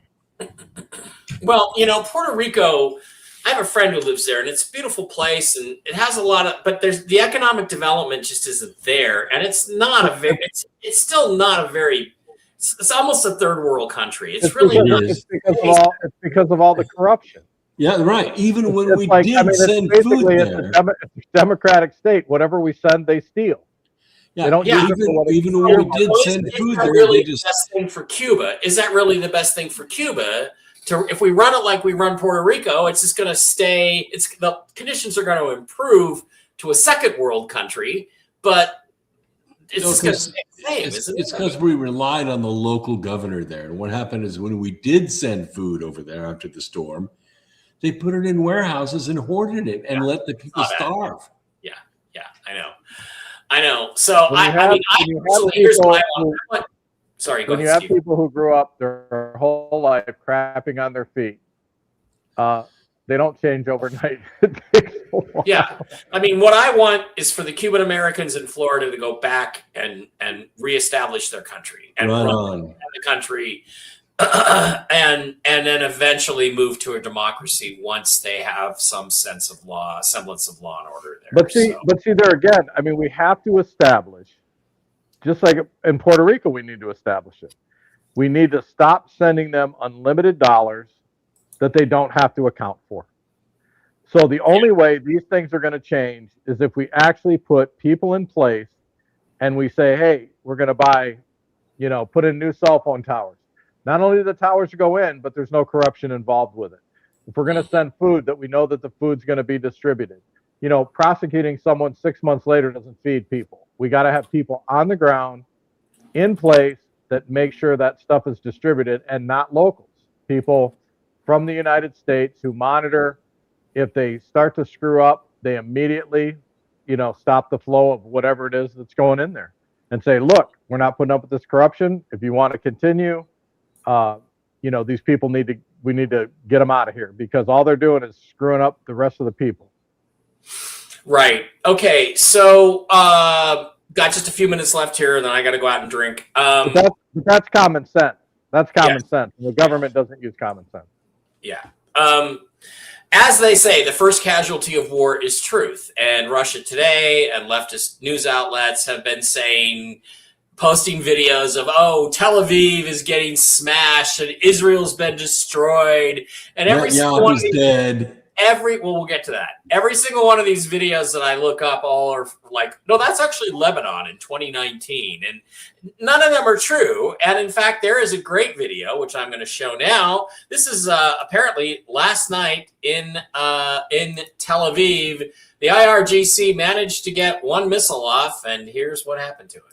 Well, Puerto Rico, I have a friend who lives there, and it's a beautiful place, and it has a lot of, but there's the economic development just isn't there, and it's not a very, it's still not a very, it's almost a third world country. It's really not. It's because of all the corruption. Yeah, right. Even when we send food there, it's a democratic state. Whatever we send, they steal. Yeah, they don't even when we did send food there, really they just. The best thing for Cuba? Is that really the best thing for Cuba? If we run it like we run Puerto Rico, it's just going to stay. The conditions are going to improve to a second world country, but it's just going to stay the same, isn't it? It's because we relied on the local governor there. And what happened is when we did send food over there after the storm, they put it in warehouses and hoarded it and let the people starve. I know. So here's what I want. Sorry, go ahead, when you have Steve. people who grew up their whole life crapping on their feet, they don't change overnight. It takes a while. Yeah. I mean, what I want is for the Cuban Americans in Florida to go back and reestablish their country and run the country and then eventually move to a democracy once they have some semblance of law and order there. But see there again, I mean, we have to establish, just like in Puerto Rico, we need to establish it. We need to stop sending them unlimited dollars that they don't have to account for. So the only way these things are going to change is if we actually put people in place and we say, hey, we're going to buy, put in new cell phone towers. Not only do the towers go in, but there's no corruption involved with it. If we're going to send food, that we know that the food's going to be distributed. Prosecuting someone 6 months later doesn't feed people. We got to have people on the ground in place that make sure that stuff is distributed, and not locals. People from the United States who monitor. If they start to screw up, they immediately, stop the flow of whatever it is that's going in there and say, look, we're not putting up with this corruption. If you want to continue, these people we need to get them out of here, because all they're doing is screwing up the rest of the people. Right. Okay. So, got just a few minutes left here, and then I got to go out and drink. That's common sense. That's common sense. The government doesn't use common sense. Yeah. As they say, the first casualty of war is truth. And Russia Today and leftist news outlets have been posting videos of, Tel Aviv is getting smashed and Israel's been destroyed. And every single one of these, dead. We'll get to that. Every single one of these videos that I look up all are like, no, that's actually Lebanon in 2019. And none of them are true. And in fact, there is a great video, which I'm going to show now. This is apparently last night in Tel Aviv. The IRGC managed to get one missile off, and here's what happened to it.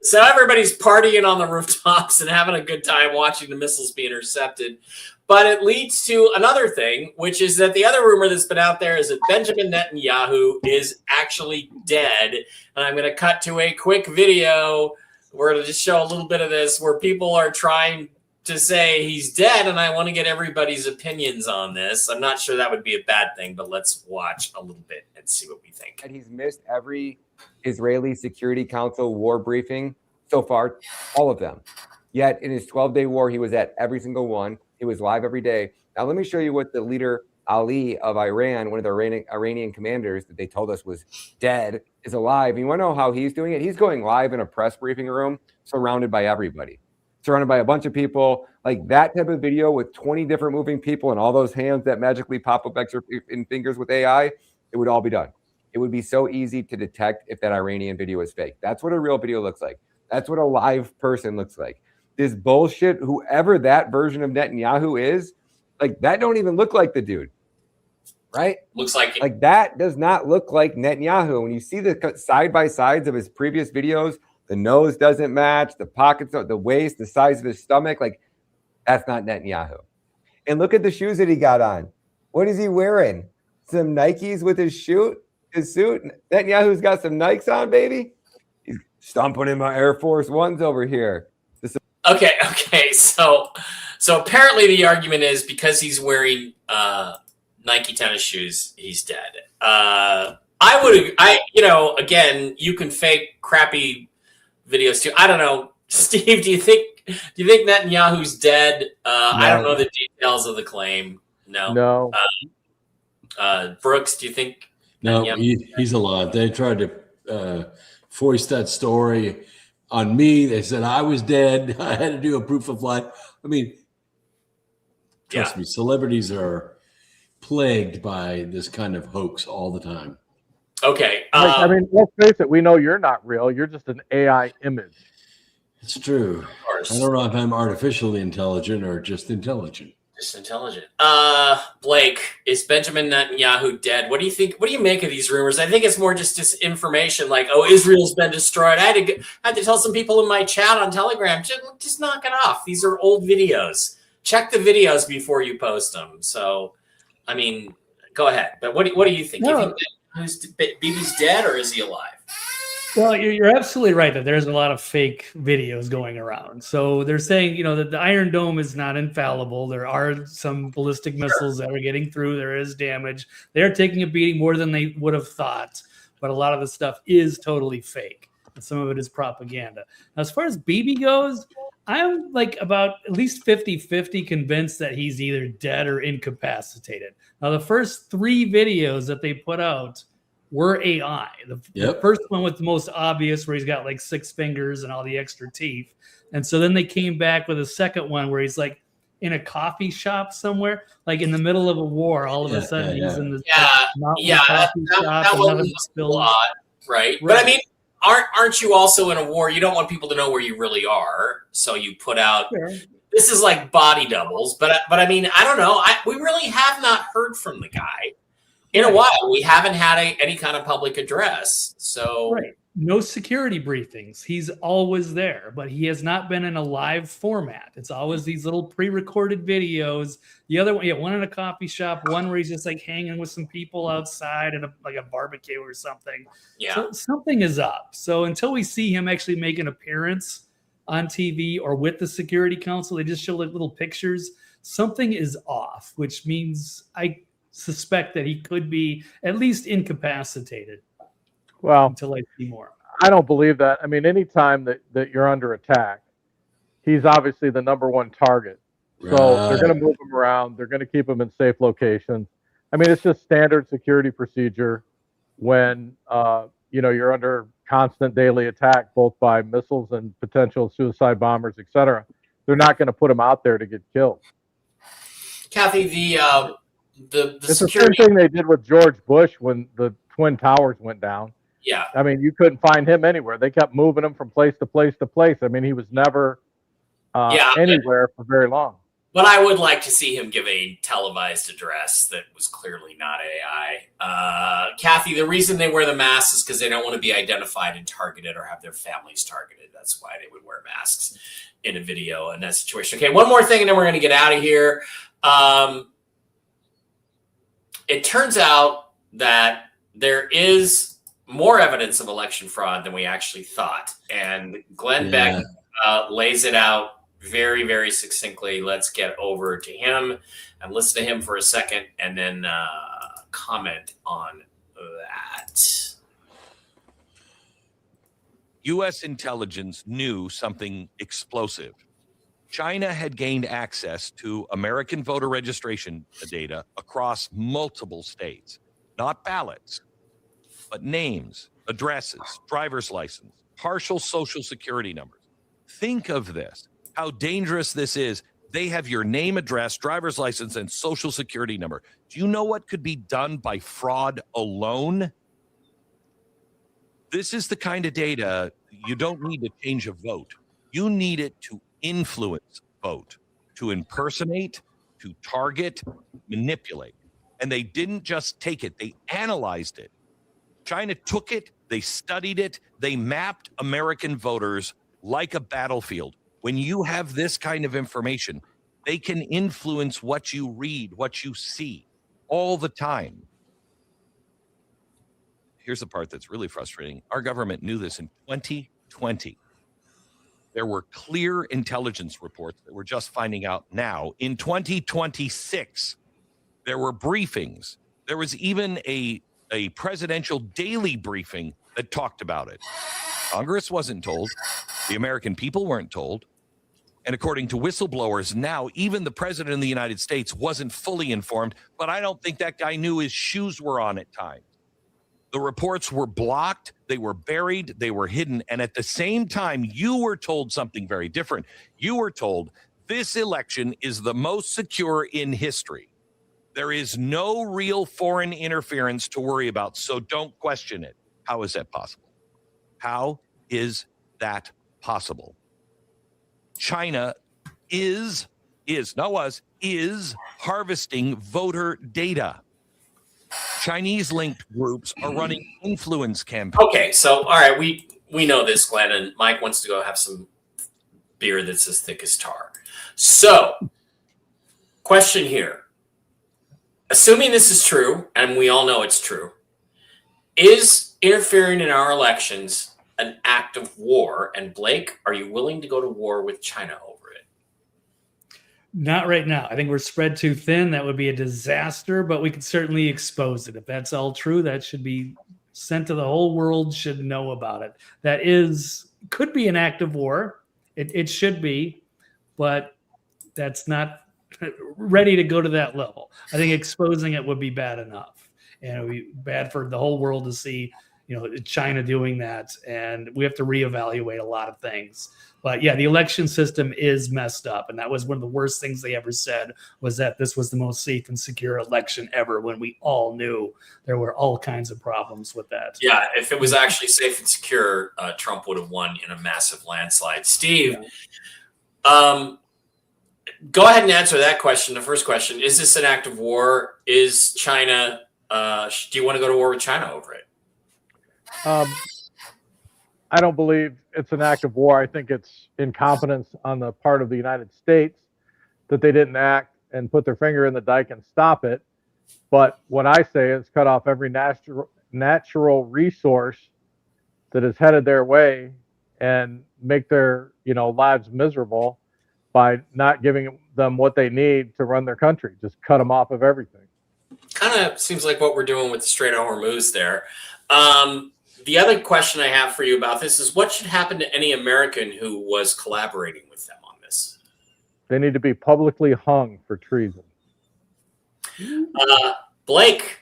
So everybody's partying on the rooftops and having a good time watching the missiles be intercepted. But it leads to another thing, which is that the other rumor that's been out there is that Benjamin Netanyahu is actually dead. And I'm going to cut to a quick video. We're going to just show a little bit of this where people are trying to say he's dead, and I want to get everybody's opinions on this. I'm not sure that would be a bad thing, but let's watch a little bit and see what we think. And he's missed every Israeli Security Council war briefing so far, all of them. Yet in his 12-day war, he was at every single one. He was live every day. Now, let me show you what the leader, Ali of Iran, one of the Iranian commanders that they told us was dead, is alive. You want to know how he's doing it? He's going live in a press briefing room, surrounded by everybody. Surrounded by a bunch of people. Like that type of video with 20 different moving people and all those hands that magically pop up in fingers with AI, it would all be done. it would be so easy to detect if that Iranian video is fake. That's what a real video looks like. That's what a live person looks like. This bullshit, whoever that version of Netanyahu is, like that don't even look like the dude, right? Looks like Like that does not look like Netanyahu. When you see the side-by-sides of his previous videos, the nose doesn't match, the pockets, the waist, the size of his stomach, like that's not Netanyahu. And look at the shoes that he got on. What is he wearing? Some Nikes with his suit? Netanyahu's got some Nikes on, baby. He's stomping in my Air Force Ones over here. Okay. So apparently the argument is because he's wearing Nike tennis shoes, he's dead. Again, you can fake crappy videos too. I don't know, Steve. Do you think Netanyahu's dead? No. I don't know the details of the claim. No. Brooks, do you think? No, he's alive. They tried to foist that story on me. They said I was dead. I had to do a proof of life. I mean, trust me, celebrities are plagued by this kind of hoax all the time. Okay. I mean, let's face it. We know you're not real. You're just an AI image. It's true. Of course. I don't know if I'm artificially intelligent or just intelligent. Just intelligent. Blake, is Benjamin Netanyahu dead? What do you think? What do you make of these rumors? I think it's more just disinformation, like, oh, Israel's been destroyed. I had to tell some people in my chat on Telegram, just knock it off. These are old videos. Check the videos before you post them. So, I mean, go ahead. But what do you think? No. You think Bibi's dead or is he alive? Well, you're absolutely right that there's a lot of fake videos going around. So they're saying, that the Iron Dome is not infallible. There are some ballistic missiles that are getting through. There is damage. They're taking a beating more than they would have thought. But a lot of the stuff is totally fake. And some of it is propaganda. Now, as far as Bibi goes, I'm like about at least 50-50 convinced that he's either dead or incapacitated. Now, the first 3 videos that they put out were AI. The first one was the most obvious, where he's got like 6 fingers and all the extra teeth. And so then they came back with a second one where he's like in a coffee shop somewhere, like in the middle of a war. All of a sudden he's in the coffee shop. That was a lot, right? But I mean, aren't you also in a war? You don't want people to know where you really are, so you put out. Sure. This is like body doubles, but I mean, I don't know. We really have not heard from the guy. In a while, we haven't had any kind of public address. So no security briefings. He's always there, but he has not been in a live format. It's always these little pre-recorded videos. The other one, one in a coffee shop, one where he's just like hanging with some people outside at a barbecue or something. Yeah. So something is up. So until we see him actually make an appearance on TV or with the Security Council, they just show like little pictures. Something is off, which means I suspect that he could be at least incapacitated. Well, until I see more. I don't believe that. I mean, anytime that you're under attack, he's obviously the number one target. So they're going to move him around. They're going to keep him in safe locations. I mean, it's just standard security procedure when you're under constant daily attack, both by missiles and potential suicide bombers, etc. They're not going to put him out there to get killed. Kathy, the it's security... the same thing they did with George Bush when the Twin Towers went down. Yeah. I mean, you couldn't find him anywhere. They kept moving him from place to place to place. I mean, he was never anywhere for very long. But I would like to see him give a televised address that was clearly not AI. Kathy, the reason they wear the masks is because they don't want to be identified and targeted or have their families targeted. That's why they would wear masks in a video in that situation. Okay, one more thing, and then we're going to get out of here. It turns out that there is more evidence of election fraud than we actually thought. And Glenn Beck lays it out very, very succinctly. Let's get over to him and listen to him for a second and then comment on that. U.S. intelligence knew something explosive. China had gained access to American voter registration data across multiple states, not ballots, but names, addresses, driver's license, partial social security numbers. Think of this, how dangerous this is. They have your name, address, driver's license, and social security number. Do you know what could be done by fraud alone? This is the kind of data you don't need to change a vote. You need it to influence vote, to impersonate, to target, manipulate. And they didn't just take it, they analyzed it. China took it, they studied it, they mapped American voters like a battlefield. When you have this kind of information, they can influence what you read, what you see all the time. Here's the part that's really frustrating. Our government knew this in 2020. There were clear intelligence reports that we're just finding out now. In 2026, there were briefings. There was even a presidential daily briefing that talked about it. Congress wasn't told. The American people weren't told. And according to whistleblowers now, even the president of the United States wasn't fully informed, but I don't think that guy knew his shoes were on at times. The reports were blocked, they were buried, they were hidden. And at the same time, you were told something very different. You were told this election is the most secure in history. There is no real foreign interference to worry about, so don't question it. How is that possible? How is that possible? China is harvesting voter data. Chinese-linked groups are running influence campaigns. Okay, so all right, we know this, Glenn, and Mike wants to go have some beer that's as thick as tar. So, question here. Assuming this is true, and we all know it's true, is interfering in our elections an act of war? And Blake, are you willing to go to war with China over it? Not right now. I think we're spread too thin. That would be a disaster, but we could certainly expose it. If that's all true, that should be sent to the whole world, should know about it. That could be an act of war. It should be, but that's not ready to go to that level. I think exposing it would be bad enough. And it would be bad for the whole world to see, China doing that. And we have to reevaluate a lot of things. But yeah, the election system is messed up. And that was one of the worst things they ever said, was that this was the most safe and secure election ever, when we all knew there were all kinds of problems with that. Yeah, if it was actually safe and secure, Trump would have won in a massive landslide. Steve, go ahead and answer that question. The first question, is this an act of war? Is China, do you want to go to war with China over it? I don't believe it's an act of war. I think it's incompetence on the part of the United States that they didn't act and put their finger in the dike and stop it. But what I say is cut off every natural resource that is headed their way and make their lives miserable by not giving them what they need to run their country. Just cut them off of everything. Kind of seems like what we're doing with the Strait of Hormuz there. The other question I have for you about this is, what should happen to any American who was collaborating with them on this? They need to be publicly hung for treason. Blake,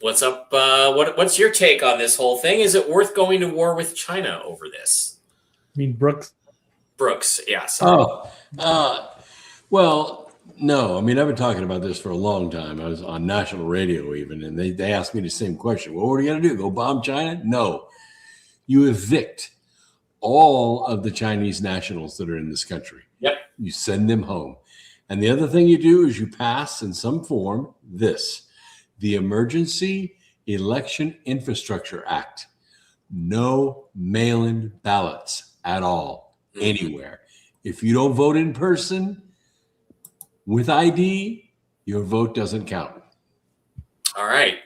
what's up? What's your take on this whole thing? Is it worth going to war with China over this? I mean, Brooks, yeah. Sorry. Well, no. I mean, I've been talking about this for a long time. I was on national radio even, and they asked me the same question. Well, what are you going to do? Go bomb China? No. You evict all of the Chinese nationals that are in this country. Yep. You send them home. And the other thing you do is you pass in some form the Emergency Election Infrastructure Act. No mail-in ballots at all, anywhere. If you don't vote in person with ID, your vote doesn't count. All right.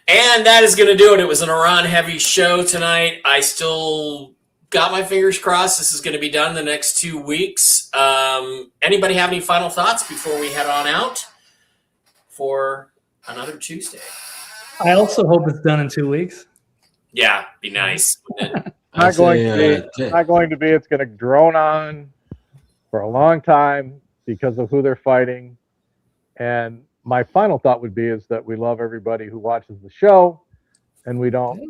And that is going to do it. It was an Iran-heavy show tonight. I still got my fingers crossed this is going to be done in the next 2 weeks. Anybody have any final thoughts before we head on out for another Tuesday? I also hope it's done in 2 weeks. Yeah, be nice. Not going to be. It's going to drone on for a long time because of who they're fighting. And my final thought would be is that we love everybody who watches the show, and we don't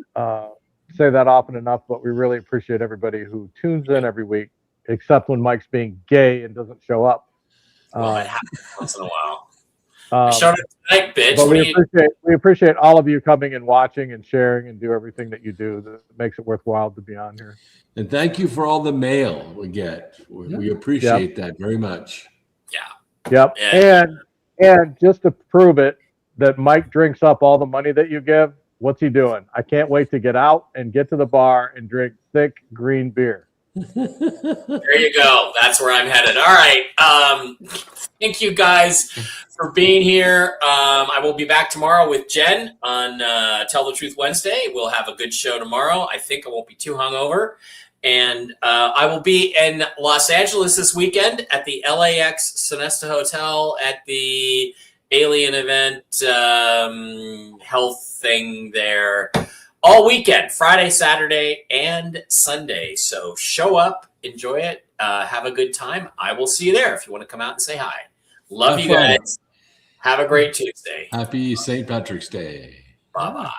say that often enough, but we really appreciate everybody who tunes in every week, except when Mike's being gay and doesn't show up. Well, it happens once in a while. I showed up tonight, bitch. But What we appreciate all of you coming and watching and sharing and do everything that you do that makes it worthwhile to be on here. And thank you for all the mail we get. We appreciate that very much. Yep. Yeah. And just to prove it, that Mike drinks up all the money that you give. What's he doing? I can't wait to get out and get to the bar and drink thick green beer. There you go. That's where I'm headed. All right. Thank you guys for being here. I will be back tomorrow with Jen on Tell the Truth Wednesday. We'll have a good show tomorrow. I think I won't be too hungover. And I will be in Los Angeles this weekend at the LAX Sonesta Hotel at the Alien event health thing there all weekend, Friday, Saturday, and Sunday. So show up, enjoy it, have a good time. I will see you there if you want to come out and say hi. Love you guys. Have a great Tuesday. Happy St. Patrick's Day. Bye-bye.